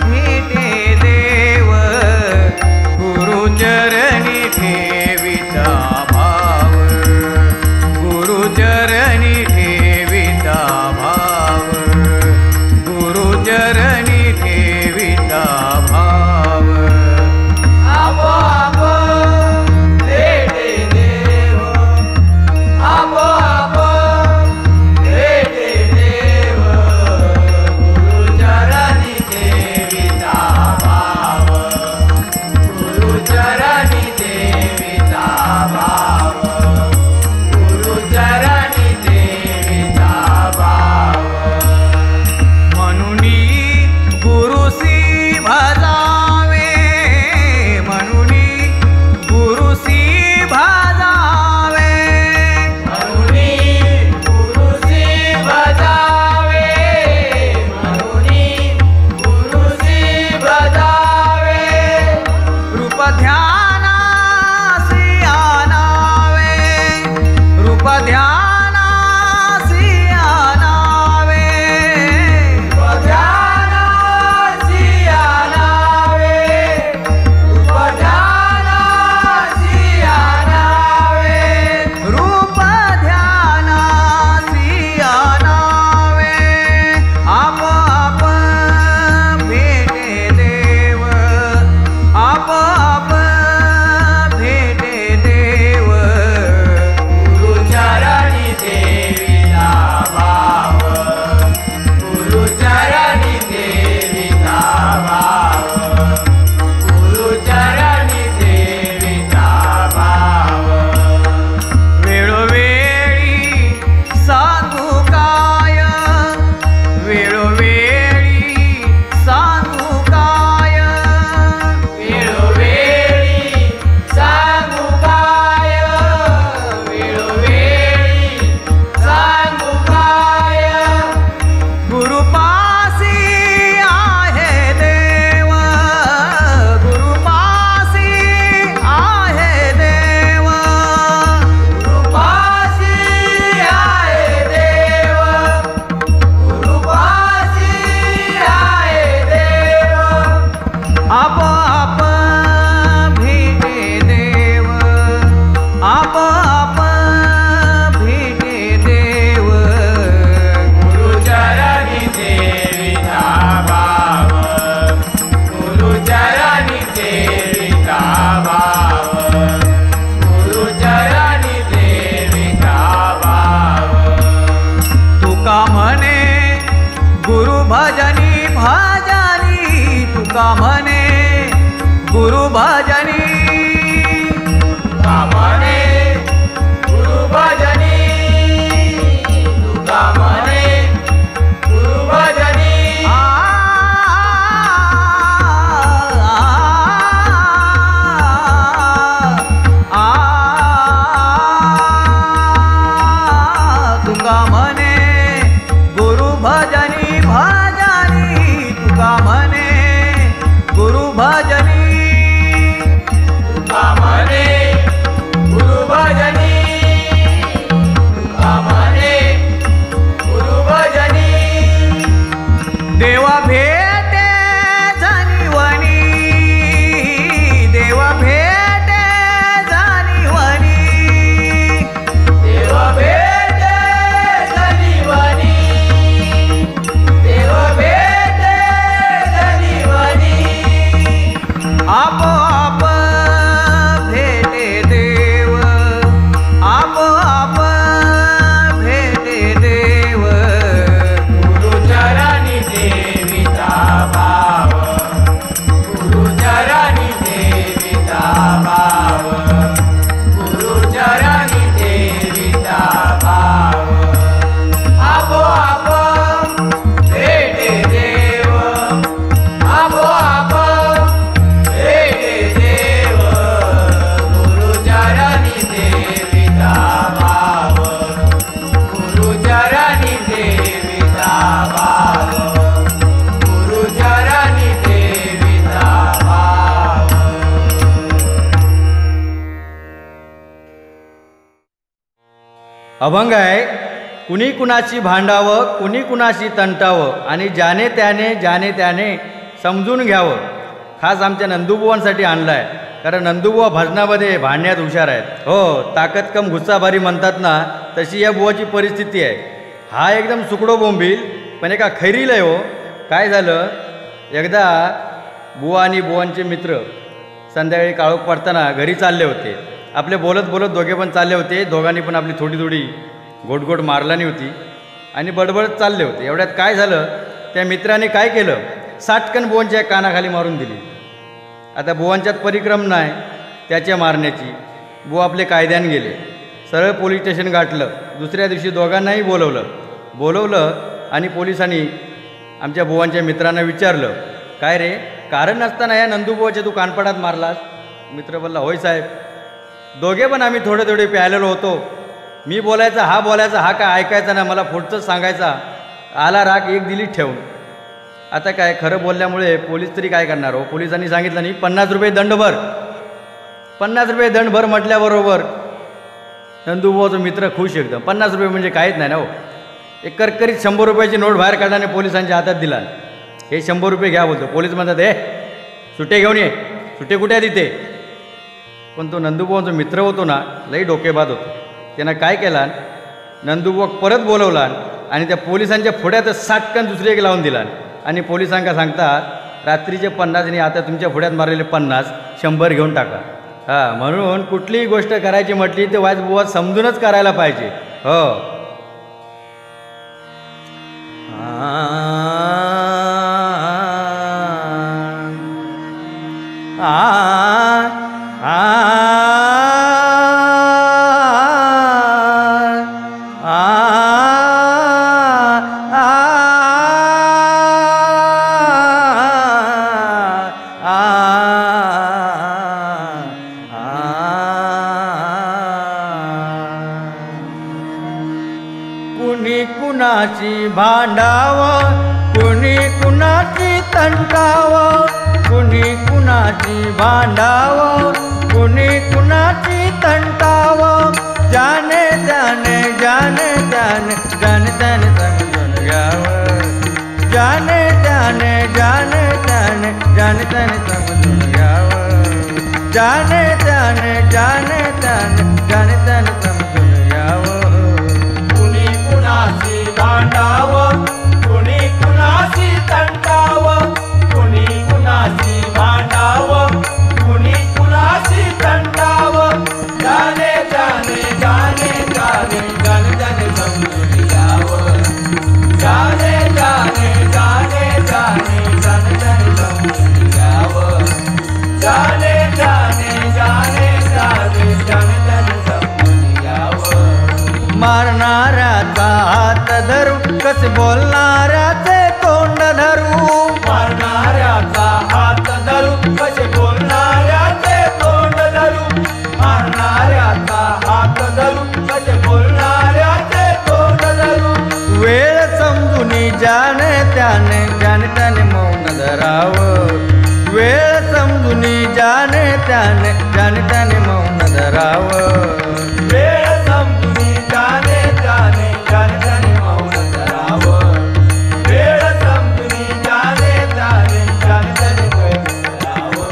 भेटे देव, गुरुचरणी ठेविता भाव, गुरुचरणी ठेविता भाव, गुरुचरणी ठेविता भाव. आपोआप भेटे देव, आपोआप भेटे देव, गुरुचरणी ठेविता भाव, गुरुचरणी ठेविता भाव, गुरुचरणी ठेविता भाव. म्हणुनी गुरुसी भजावे, म्हणुनी गुरुसी भजावे, म्हणुनी गुरुसी भजावे, म्हणुनी गुरुसी भजावे. रूप ध्यानासी आणावे, रूप ध्यानासी आणावे, ध्यानासी आणावे, ध्यानासी आणावे. रूप ध्यानासी आणावे. आपोआप भेटे देव, आपोआप भेटे देव, गुरुचरणी देविता भाव, गुरुचरणी देविता भाव, गुरुचरणी देविता भाव. वेळोवेळी सांगू काय, वेळोवेळी सांगू काय, वेळोवेळी सांगू काय, वेळोवेळी सांगू काय. गुरुपासी आहे देव, गुरुपासी आहे देव, गुरुपाशी आहे देव, गुरुपाशी आहे देव. आपोआप भेटे देव, आपोआप भेटे देव, गुरुचरणी देविता भाव, गुरुचरणी देविता भाव, गुरुचरणी देविता भाव. तुका म्हणे गुरु भजनी भजनी, तुका म्हणे गुरु भजनी, कामने अभंग आहे, कुणी कुणाची भांडावं, कुणी कुणाशी तंटावं आणि ज्याने त्याने समजून घ्यावं. खास आमच्या नंदूबुवांसाठी आणला आहे, कारण नंदूबुवा भजनामध्ये भांडण्यात हुशार आहेत. हो, ताकद कम गुस्साभारी म्हणतात ना, तशी या बुवाची परिस्थिती आहे. हा एकदम सुकडो बोंबील, पण एका खैरीला आहे. हो, काय झालं, एकदा बुवा आणि बुवांचे मित्र संध्याकाळी काळोख पडताना घरी चालले होते. आपले बोलत बोलत दोघे पण चालले होते. दोघांनी पण आपली थोडी थोडी गोटगोट मारलानी होती आणि बडबडत चालले होते. एवढ्यात काय झालं, त्या मित्राने काय केलं, साटकन बुवांच्या कानाखाली मारून दिली. आता बुवांच्यात परिक्रम नाही त्याच्या मारण्याची. बुवा आपले कायद्याने गेले, सरळ पोलीस स्टेशन गाठलं. दुसऱ्या दिवशी दोघांनाही बोलवलं आणि पोलिसांनी आमच्या बुवांच्या मित्रांना विचारलं, काय रे, कारण नसताना या नंदूबुवाच्या तू कानपडात मारलास? मित्र बोलला, होय साहेब, दोघे पण आम्ही थोडे प्यायलेलो होतो. मी बोलायचा, हा काय ऐकायचा ना, मला पुढचंच सांगायचा. आला राग, एक दिली ठेवून. आता काय, खरं बोलल्यामुळे पोलीस तरी काय करणार हो. पोलिसांनी सांगितलं नाही, 50 रुपये दंड भर. 50 रुपये दंड भर म्हटल्याबरोबर नंदूबुवाचा मित्र खुश एकदम. 50 रुपये म्हणजे काहीच नाही ना हो. एक करकरीत 100 रुपयाची नोट बाहेर काढल्याने पोलिसांच्या हातात दिला. हे 100 रुपये घ्या बोलतो. पोलीस म्हणतात, सुटे घेऊन ये. सुटे कुठे आहेत इथे? पण तो नंदूबुवाचा मित्र होतो ना, लई डोकेबाद होतो. त्यानं काय केला, नंदूबुवा परत बोलवला आणि त्या पोलिसांच्या पुढ्यातच साटकन दुसरी एक लावून दिला आणि पोलिसांका सांगतात, रात्रीचे 50 आणि आता तुमच्या पुढ्यात मारलेले 50, 100 घेऊन टाका. हां, म्हणून कुठलीही गोष्ट करायची म्हटली तर वाजबुवा समजूनच करायला पाहिजे. हो. कुणी कुणाची भांडावं, कुणी कुणाची तंटावं, कुणी कुणाची भांडावं, कुणी कुणाची तंटावं. जाने जाने जाने जाने जाने जाने समजून घ्यावं. जाने जाने जाने जाने जाने जाने समजून घ्यावं. जाने जाने जाने जाने जाने जाने समजून घ्यावं. कुणी कुणाशी भांडावं, कुणी कुणाशी तंटावं, कुणी कुणाशी भांडावं, कुणी कुणाशी तंटावं. जाने जाने जाने जाने जाने जाने समजून घ्यावं. जाने जाने जाने जाने जाने जाने समजून घ्यावं. जाने जाने जाने जाने जाने जाने समजून घ्यावं. मारणाऱ्याचा हात धरू, कसे बोलणाऱ्याचे तोंड धरू. मारणाऱ्याचा हात धरू, कसे बोलणाऱ्याचे तोंड धरू. मारणाऱ्याचा हात धरू, कसे बोलणाऱ्याचे तोंड धरू. वेळ समजून जाने त्याने मौन धरावं. वेळ समजून जाने त्याने मौन धरावं. वेळ समजून जाने त्याने मौन धरावं. वेळ समजून जाने त्याने मौन धरावं.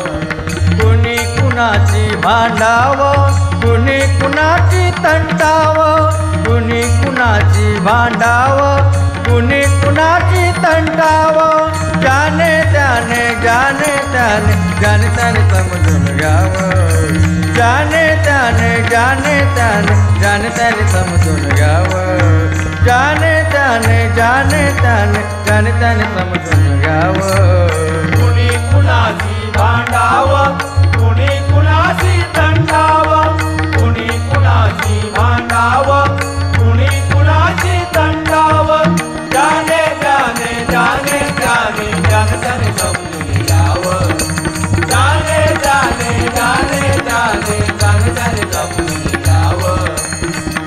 कुणी कुणाची भांडावं, कुणी कुणाची तंटावं, कुणी कुणाची भांडावं, कुणी कुणाची तंटावं. जाने त्याने समजून घ्यावं. जाने त्याने समजून घ्यावं. जाने त्याने समजून घ्यावं. कुणी कुणाशी भांडावं, कुणी कुणाशी तंटावं, कुणी कुणाशी भांडावं, कुणी कुणाशी तंटावं. जाने जाने जाने जाने जाने जाने समजून घ्यावं. जाने जाने जाने जाने जाने जाने समजून घ्यावं.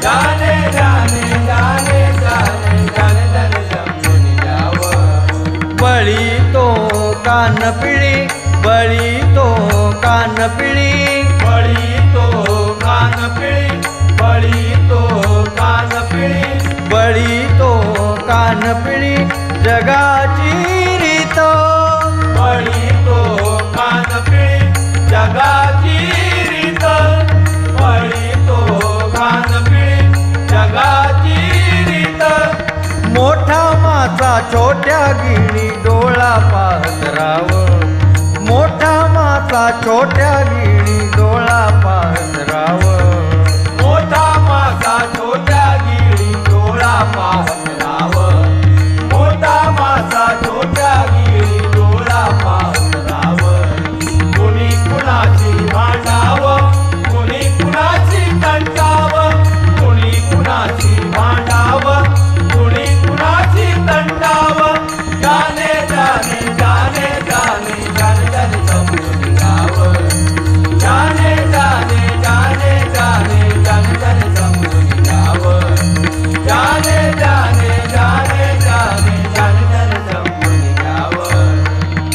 जाने जाने जाने जाने जाने जाने समजून घ्यावं. बळी तो कानपिळी, बळी तो कानपिळी, बळी तो कानपिळी, बळी तो कानपिळी बळी तो कानपिळी जगाची रीत बळी तो कानपिळी जगाची रीत बळी तो कानपिळी जगाची रीत मोठा मासा छोट्या गिणी डोळा पाहत राव मोठा मासा छोट्या गिणी डोळा पाहत राव मोठा मासा छोट्या गिळी डोळा पाहत राव मोठा मासा छोट्या गिळी डोळा पाहत राव कुणी कुणाची भांडाव कुणी कुणाची तंटाव कुणी कुणाची भांडाव कुणी कुणाची तंटाव जाने जाने जाने जाने जाने जाने समजून घ्यावं जाने जाने जाने जाने जाने जाने समजून घ्यावं जाने जाने जाने जाने जाने जाने समजून घ्यावं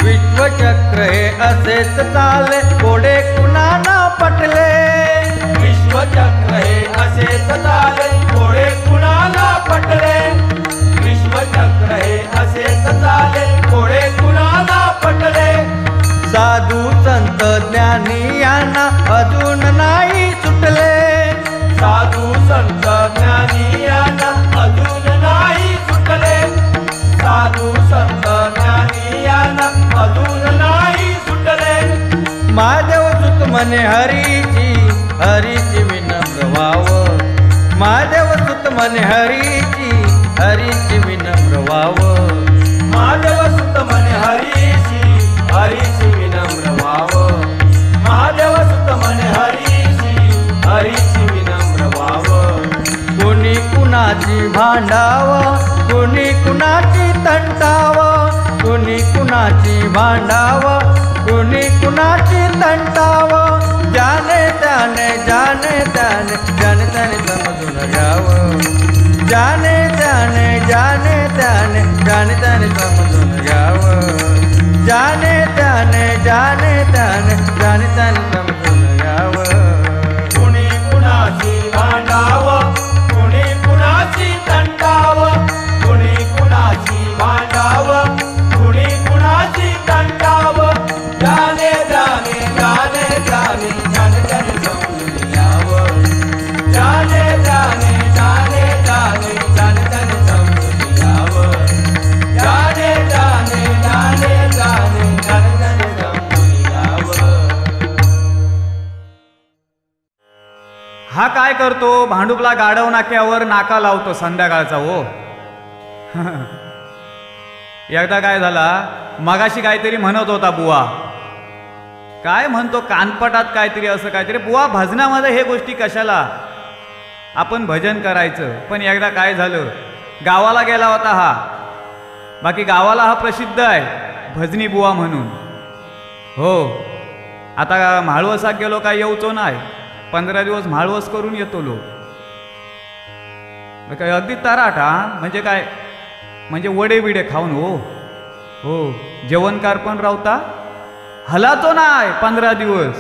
विश्वचक्र हे असेच चाले कोडे कुणाला पटले विश्वचक्र हे असेच चाले कोडे कुणाला पटले विश्वचक्र हे असेच चाले कोडे कुणाला पटले साधू संत ज्ञानी यांना अजून नाही सुटले साधू संत ज्ञानी यांना अजून नाही सुटले साधू संत ज्ञानी यांना अजून नाही सुटले महादेव सुत म्हणे हरीची विनम्र व्हाव महादेव सुत म्हणे हरीची विनम्र व्हाव महादेव सुत म्हणे हरीची विनम्र व्हाव महादेव सुत म्हणे हरीची विनम्र व्हाव कुणी कुणाची भांडाव कुणी कुणाची तंटाव कुणी कुणाची भांडाव कुणी कुणाची तंटाव जाने त्याने जाने त्याने जाने त्याने समजून घ्यावं जाने त्याने जाने त्याने जाने त्याने समजून घ्यावं जाने त्याने जाने त्याने जाने त्याने समजून घ्यावं कुणी कुणाची भांडाव कुणी कुणाची तंटाव कुणी कुणाची भांडाव कुणी कुणाची तंटाव जाने जाने जाने जाने जाने जाने समजून घ्यावं जाने जाने जाने जाने जाने जाने समजून घ्यावं जाने जाने जाने जाने जाने जाने समजून घ्यावं हा काय करतो भांडुपला गाढव नाक्यावर नाका लावतो संध्याकाळचा हो एकदा काय झाला मगाशी काहीतरी म्हणत होता बुवा काय म्हणतो कानपटात काहीतरी असं काहीतरी बुवा भजनामध्ये हे गोष्टी कशाला आपण भजन करायचं पण एकदा काय झालं गावाला गेला होता हा बाकी गावाला हा प्रसिद्ध आहे भजनी बुवा म्हणून हो आता म्हाळवसात गेलो काय येऊचो नाही 15 दिवस म्हाळवस करून येतो लोक काय अगदी तराटा म्हणजे काय म्हणजे वडे बिडे खाऊन हो जेवणकार पण रावता हलातो नाही 15 दिवस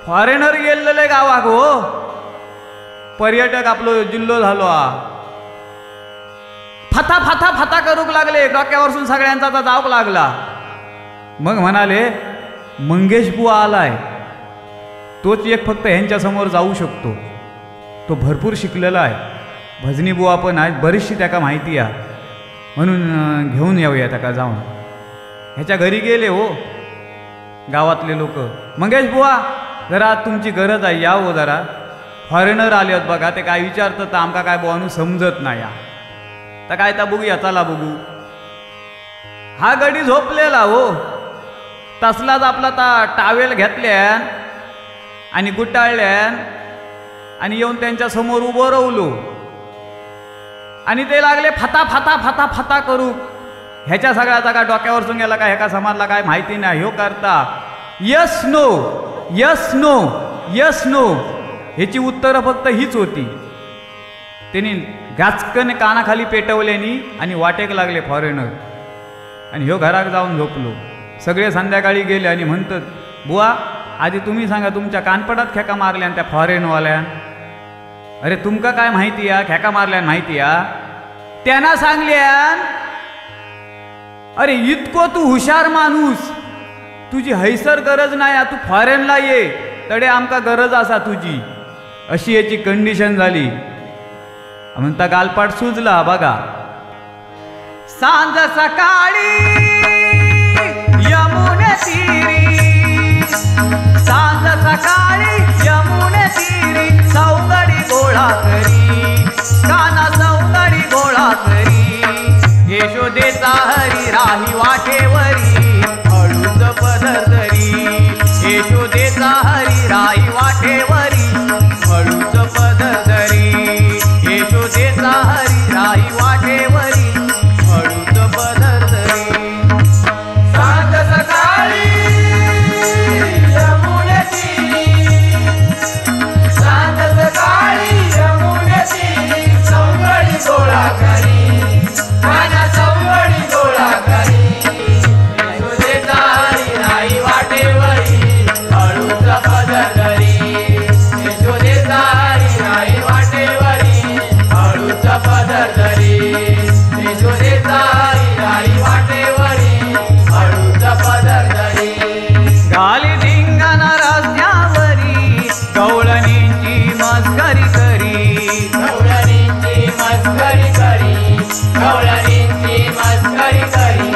फॉरेनर गेलेले गावाक हो पर्यटक आपलो जिल्हो झालो फता फता फता करूक लागले डोक्यावरसून सगळ्यांचा जावक लागला मग म्हणाले मंगेश बुवा आलाय तोच एक फक्त ह्यांच्या समोर जाऊ शकतो तो भरपूर शिकलेला आहे भजनी बुवा पण आहे बरीचशी त्याका माहिती आहे म्हणून घेऊन येऊया त्याका जाऊन ह्याच्या घरी गेले हो गावातले लोक मंगेश बुवा जरा तुमची गरज आहे या हो जरा फॉरेनर आले आहेत बघा ते काय विचारतं तर आमका काय बुवानू समजत नाही तर काय तर बघूया चला बघू हा गडी झोपलेला हो तसलाच आपला टावेल घेतल्यान आणि गुटाळल्यान आणि येऊन त्यांच्या समोर उभं राहलो आणि ते लागले फता फता फता फता करू ह्याच्या सगळ्याचा काय डोक्यावरसून गेला काय ह्याका समाजला काय माहिती नाही ह्यो करता yes no yes no yes no ह्याची उत्तरं फक्त हीच होती त्यांनी गाचकन कानाखाली पेटवल्यानी आणि वाटेक लागले फॉरेनर आणि ह्यो घरात जाऊन झोपलो सगळे संध्याकाळी गेले आणि म्हणतात बुवा आधी तुम्ही सांगा तुमच्या कानपटात खेका मारल्या त्या फॉरेनवाल्यान अरे तुमका काय माहिती या खेका मारल्यान माहिती या त्यांना सांगल्यान अरे इतको तू हुशार माणूस तुझी हैसर गरज नाही तू फॉरेनला ये तडे आमका गरज असा तुझी अशी याची कंडिशन झाली म्हणता गालपाट सुजला बघा सांज सकाळी यमुने तीरी सांज सकाळी यमुने तीरी सौंदडी गोळा करी काना सौंदडी गोळा करी यशोदेचा हरी राही वाटेवरी हळूच पदर धरी यशोदेचा हरी राही वाटेवरी हळूच पदर धरी यशोदेचा हरी राही वाटेवरी हळूच पदर धरी सांज सकाळी यमुने तीरी सांज सकाळी यमुने तीरी सौंदडी गोळा करी काना सौंदडी गोळा करी यशोदेचा हरी राही वाटेवरी हळूच पदर धरी यशोदेचा हरी राही वाटेवरी हळूच पदर धरी यशोदेचा हरी राही वाटेवरी हळूच पदर धरी गाली धिंगाण रस्त्यावरी गवळणींची मस्करी करी गवळणींची मस्करी करी गवळणींची मस्करी करी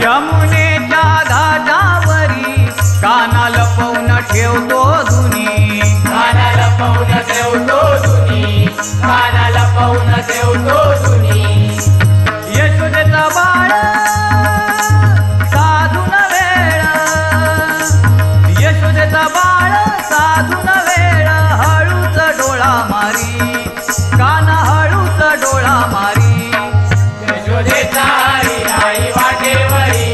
यमुनेच्या घाटावरी काना लपवून ठेवतो धुनी काना लपवून ठेवतो धुनी काना लपवून ठेवतो धुनी यशोदेचा बाळ साधून वेळ यशोदेचा बाळ साधून वेळ हळूच डोळा मारी काना हळूच डोळा मारी यशोदेचा हरी राही वाटेवरी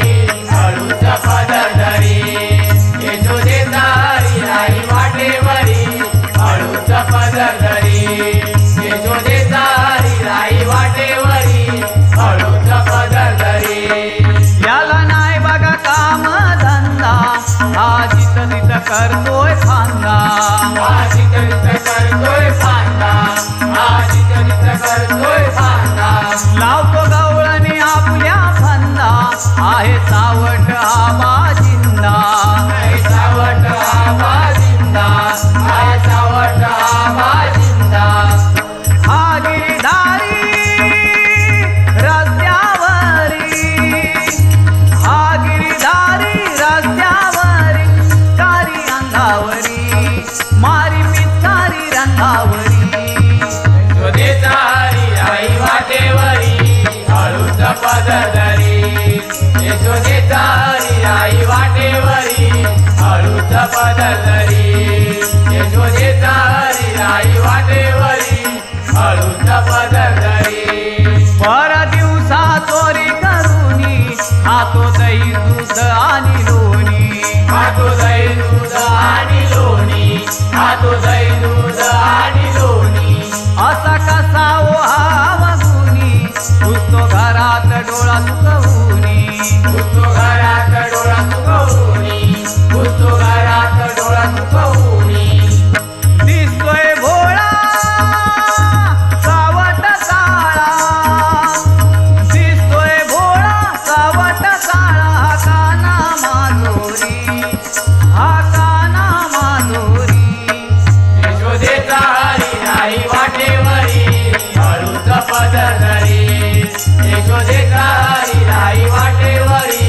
हळूच पदर धरी यशोदेचा हरी राही वाटेवरी हळूच पदर धरी यशोदेचा हरी राही वाटेवरी हळूच पदर धरी याला नाही बघा काम धंदा हा जित तित करतोय फांदा आजी तरीत करतोय फांदा आजी तरीत करतोय फांदा लावतो गवळणी आपल्या फंदा आहे सावट हा बाजिंदा आई सावट आबा जिंदा आई सावट आबा जिंदा हा गिरधारी रस्त्यावरी हा गिरधारी रस्त्यावरी कारी अंगावरी मारी मितकारी रंगावरी यशोदेचा हरी राही वाटेवरी हळूच पदर धरी यशोदेचा हरी राही वाटेवरी हळूच पदर धरी यशोदेचा हरी राही वाटेवरी हळूच पदर धरी पर दिवसा चोरी करुनी खातो दही दूध आणि लोणी खातो दही दूध आणि लोणी खातो दही दूध आणि लोणी असा कसा ओ हा वगुनी घुसतो घरात डोळा चुकवूनी घुसतो घरात डोळा चुकवूनी घुसतो घरात डोळा चुकवूनी दिसतोय भोळा सावट काळा दिसतोय भोळा सावट काळा हा काना माधोरी हा काना माधोरी यशोदेचा हरी राही वाटेवरी हळूच पदर धरी यशोदेचा हरी राही वाटेवरी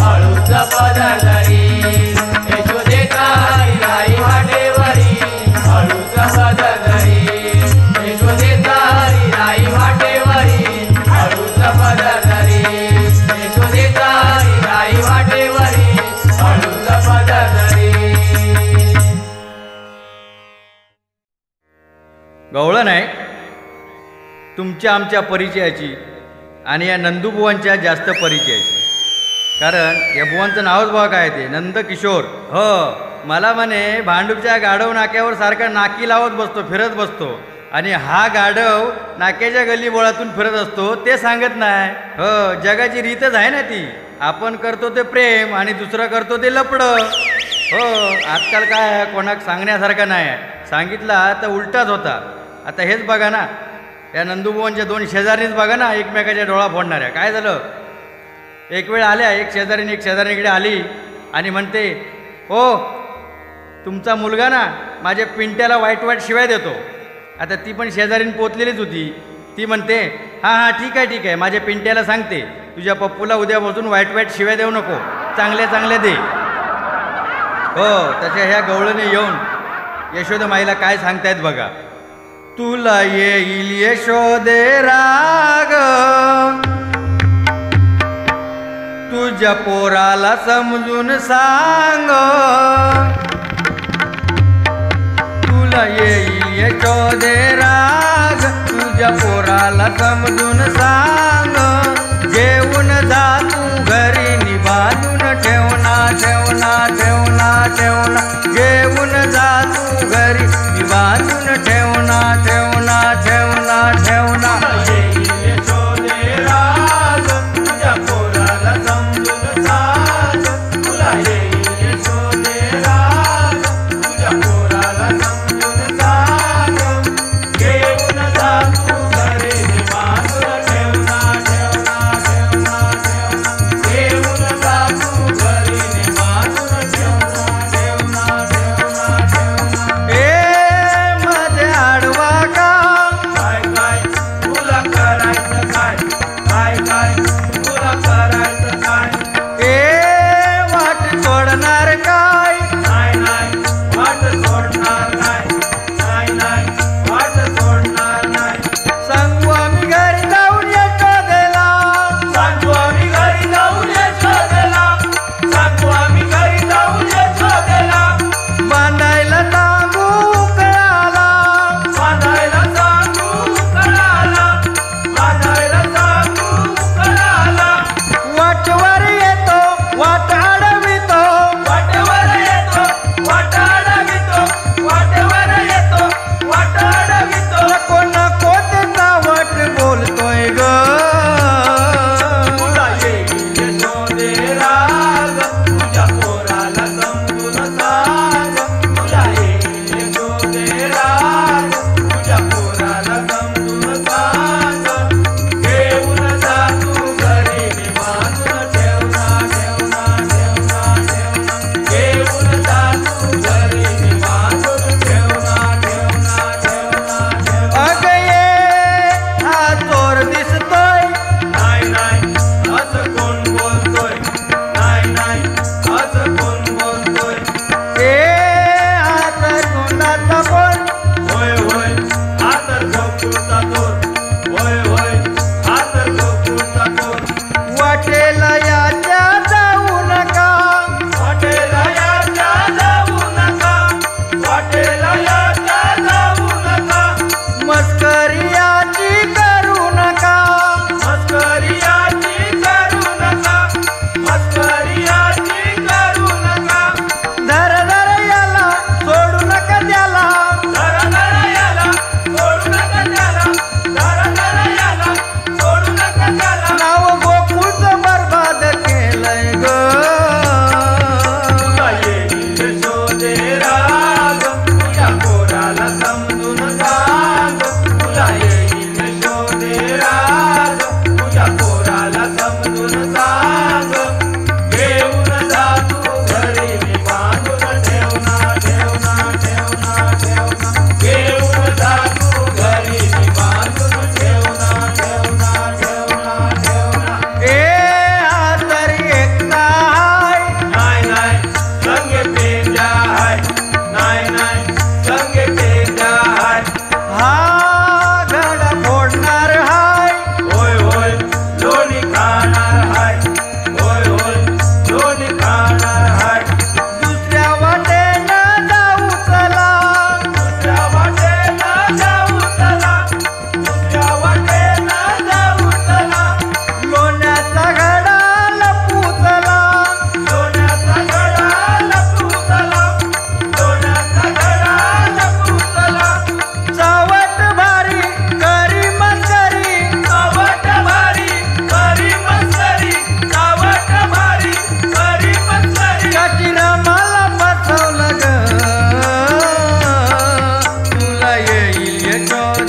हळूच पदर धरी यशोदेचा हरी राही वाटेवरी हळूच पदर धरी यशोदेचा हरी राही वाटेवरी हळूच पदर धरी यशोदेचा हरी राही वाटेवरी हळूच पदर धरी गवळण आहे तुमच्या आमच्या परिचयाची आणि या नंदूबुवांच्या जास्त परिचयाची. कारण या बुवांचं नावच बघा काय ते नंदकिशोर. हो मला म्हणे भांडूपच्या गाढव नाक्यावर सारखा नाकी लावत बसतो फिरत बसतो आणि हा गाढव नाक्याच्या गल्लीबोळातून फिरत असतो ते सांगत नाही. हो जगाची रीतच आहे ना ती. आपण करतो ते प्रेम आणि दुसरं करतो ते लपडं. हो आजकाल काय आहे कोणाक सांगण्यासारखं नाही आहे. सांगितला तर उलटाच होता. आता हेच बघा ना, या नंदुबुवांच्या 2 शेजारीच बघा ना, एकमेकाच्या डोळा फोडणाऱ्या. काय झालं, एक वेळ आल्या, एक शेजारीकडे आली आणि म्हणते, हो तुमचा मुलगा ना माझ्या पिंट्याला वाईट वाईट शिवाय देतो. आता ती पण शेजारीन पोचलेलीच होती. ती म्हणते, हां ठीक आहे, माझ्या पिंट्याला सांगते तुझ्या पप्पूला उद्यापासून वाईट वाईट शिवाय देऊ नको, चांगले चांगले दे. हो, तशा ह्या गवळणी येऊन यशोदामाईला काय सांगतायत बघा. तुला येईल यशोदे राग, तुझ्या पोराला समजून सांग. तुला येईल यशोदे राग, तुझ्या पोराला समजून सांग. जेवून जा तू घरी निभाजून ठेवना ठेवना ठेवना ठेवना. जेवून जा तू घरी निभाजून ठेवना ठेवना ठेवना ठेवना.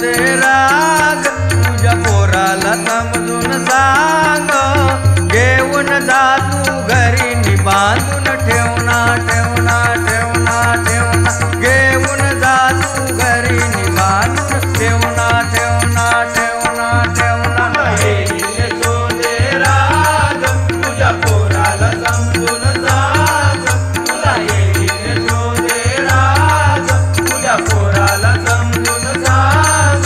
दे राग तुझ्या पोराला समजून सांग घेऊन जा तू घरी नि बांधून ठेवना ठेवना ठेवना ठेवना घेऊन जा तू घरी नि बांधून ठेवना ठेवना ठेवना ठेवना यशोदे राग तुझ्या पोराला समजून सांग तुला येईल यशोदे राग तुझ्या पोराला समजून सांग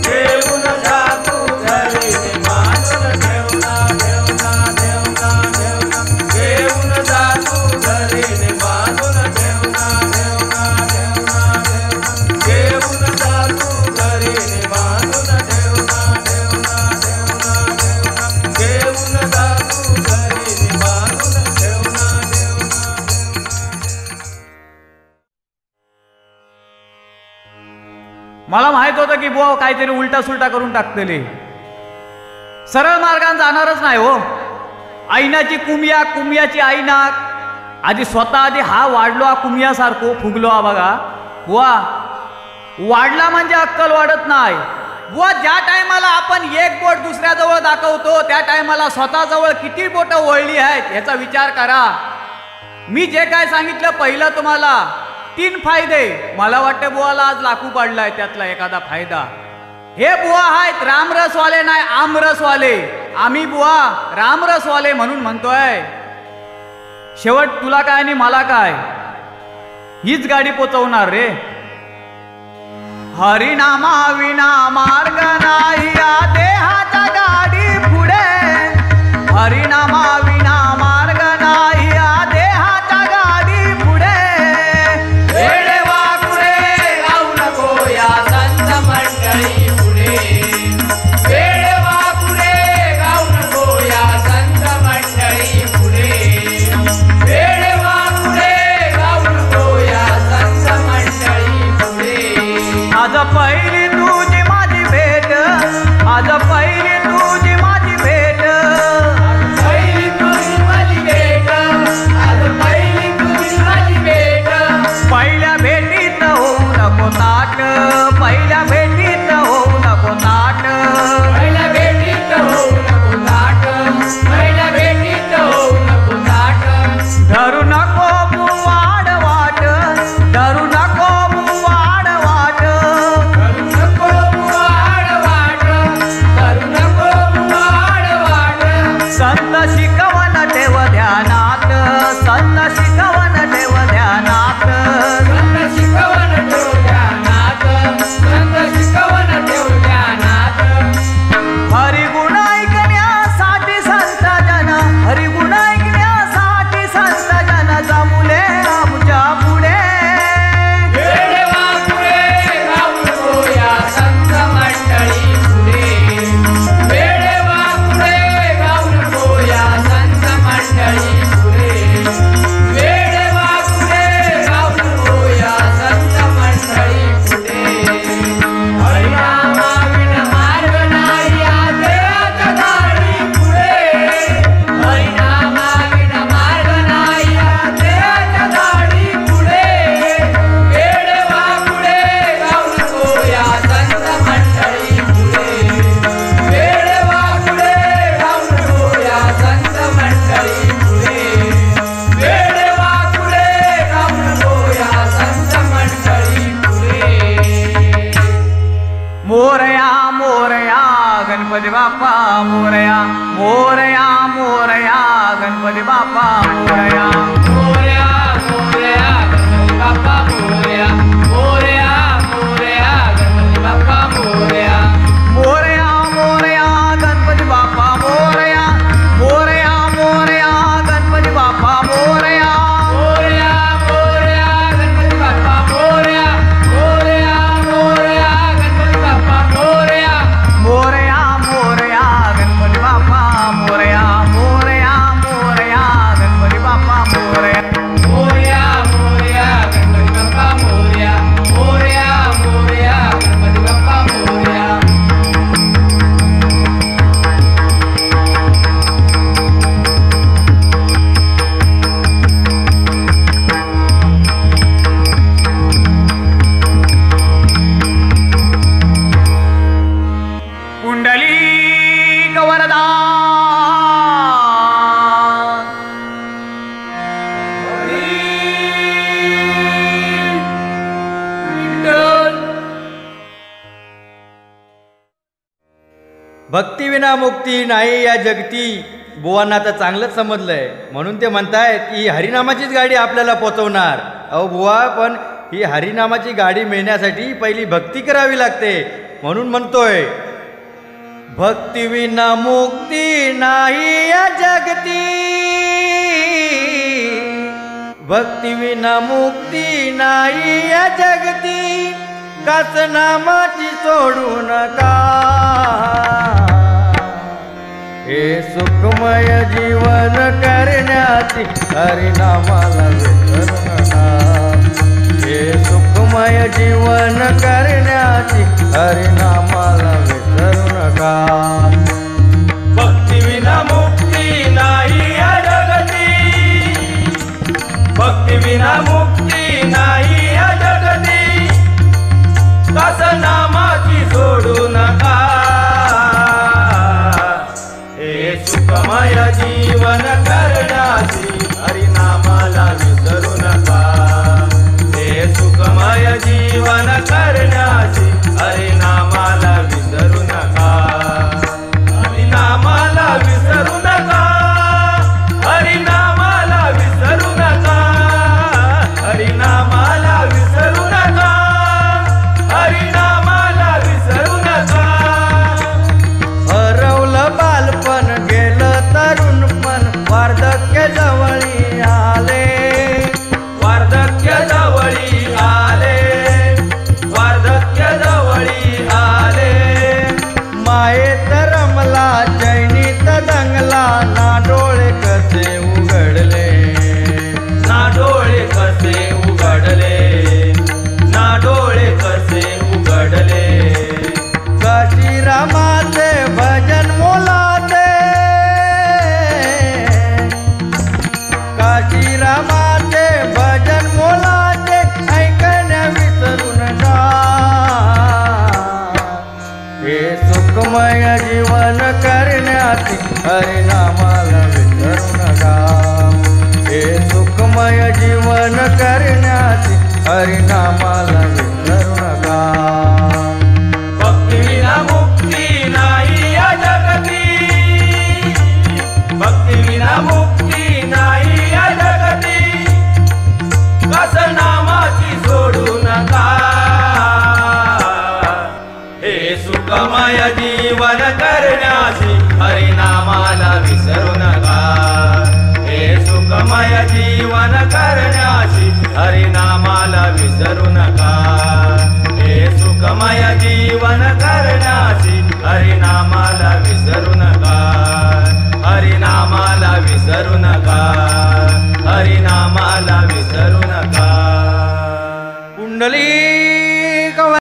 घेऊन जा तू घरी बांधून ठेवना ठेवना ठेवना ठेवना घेऊन जा तू घरी बांधून ठेवना ठेवना ठेवना ठेवना घेऊन जा तू घरी बांधून ठेवना ठेवना ठेवना ठेवना घेऊन जा तू घरी बांधून ठेवना मला माहित होतं की बुवा काहीतरी उलटा सुलटा करून टाकतले सरळ मार्गाने जाणारच नाही हो आईनाची कुमिया कुमियाची आईनाक आधी स्वतः आधी हा वाढलो हा कुमियासारखो फुगलो हा बघा बुवा वाढला म्हणजे अक्कल वाढत नाही बुवा ज्या टायमाला आपण एक बोट दुसऱ्याजवळ दाखवतो त्या टायमाला स्वतःजवळ किती बोटं वळली आहेत याचा विचार करा मी जे काय सांगितलं पहिलं तुम्हाला 3 फायदे मला वाटतं बुवाला आज लाखू पाडलाय त्यातला एखादा फायदा हे बुवा आहेत रामरसवाले नाही आमरसवाले आम्ही बुवा रामरसवाले म्हणून म्हणतोय शेवट तुला काय आणि मला काय हीच गाडी पोचवणार रे हरिनामा विना मार्ग नाही या देहाचा गाडी पुढे हरिनामा विना मार्ग नाही या देहाचा गाडी पुढे वेडे वाकुडे गाऊ नको या संत मंडळी पुढे वेडे वाकुडे गाऊ नको या संत मंडळी पुढे वेडे वाकुडे गाऊ नको या संत मंडळी पुढे आज पहिली तुझी माझी भेट आज पहिली तुझी माझी भेट पहिली तुझी माझी भेट आज पहिली तुझी माझी भेट पहिल्या भेटीत होऊ नको ताट पहिल्या भेटीत होऊ नको ताट पहिल्या भेटीत होऊ नको ताट पहिल्या भेटीत होऊ नको ताट धरू नको वाढ वाट धरू नको वाढ वाट करू नको वाढ वाट करू नको वाढ वाट संत शिकवण ठेव ध्यानात संत शिकवण ठेव ध्यानात संत शिकवण ठेव ध्यानात संत शिकवण ठेव ध्यानात हरिगुण ऐकण्यासाठी संत जन हरिगुण ऐकण्यासाठी संत जन जमुले आमच्या पुढे वेडे वाकुडे गाऊ नको या संत मंडळी पुढे वेडे वाकुडे गाऊ नको या संत मंडळी पुढे वेडे वाकुडे गाऊ नको या संत मंडळी पुढे हरिनामा विना मार्ग नाही या देहाच्या गाडी पुढे हरिनामा विना मार्ग नाही या देहाच्या गाडी पुढे वेडे वाकुडे गाऊ नको या संत मंडळी पुढे वेडे वाकुडे गाऊ नको या संत मंडळी पुढे वेडे वाकुडे गाऊ नको या संत मंडळी पुढे मोरया मोरया गणपती बाप्पा मोरया मोरया मोरया गणपती बाप्पा मोरया मोरया मोरया गणपती बाप्पा मोरया मोरया मोरया गणपती बाप्पा मोरया मोरया मोरया गणपती बाप्पा मोरया मोरया मोरया गणपती बाप्पा मोरया मोरया मोरया गणपती बाप्पा मोरया मोरया मोरया गणपती बाप्पा मोरया मोरया मोरया गणपती बाप्पा मोरया मोरया मोरया गणपती बाप्पा मोरया भक्तीविना मुक्ती नाही या जगती. बुवांना आता चांगलंच समजलंय, म्हणून ते म्हणतायत की ही हरिनामाचीच गाडी आपल्याला पोचवणार. अहो बुवा, पण ही हरिनामाची गाडी मिळण्यासाठी पहिली भक्ती करावी लागते. म्हणून म्हणतोय, भक्तीविना मुक्ती नाही या जगती, भक्तीविना मुक्ती नाही या जगती, कास नामाची सोडू नका. हे सुखमय जीवन करण्याची हरिनामाला विसरू नका. हे सुखमय जीवन करण्याची हरिनामाला विसरू नका. भक्तीविना मुक्ती नाही या जगती, भक्तीविना मुक्ती नाही या जगती, कास नामाची सोडू नका. हे सुखमय जीवन करण्याची हरिनामाला विसरू नका. हे सुखमय जीवन करण्याची हरिनामाला विसरू नका. हरिनामाला विसरू नका. हरिनामाला विसरू नका. हरिनामाला विसरू नका. हरिनामाला विसरू नका. हरवलं बालपण, गेलं तरुणपण, वार्धक्य जवळी आले, वार्धक्य जवळी आले, वार्धक्य जवळी आले. मायेत रमला, चैनीत दंगला, ना डोळे कसे उघडले, ना डोळे कसे उघडले, ना डोळे कसे उघडले. काशीरामाचे भजन मोलाचे, काशीरामाचे भजन मोलाचे, ऐकण्या विसरू नका. हे सुखमय जीवन करण्याची हरिनामाला विसरू नका. हे सुखमय जीवन करण्याची हरिनामाला विसरू नका. भक्तीविना मुक्ती नाही या जगती, भक्तीविना मुक्ती नाही या जगती, कास नामाची सोडू नका. हे सुखमय जीवन करण्याची हरिनामाला विसरू नका. हे सुखमय जीवन करण्याची हरिनामाला विसरू नका. हे सुखमय जीवन करण्याची हरिनामाला विसरू नका. हरिनामाला विसरू नका. हरिनामाला विसरू नका. कुंडली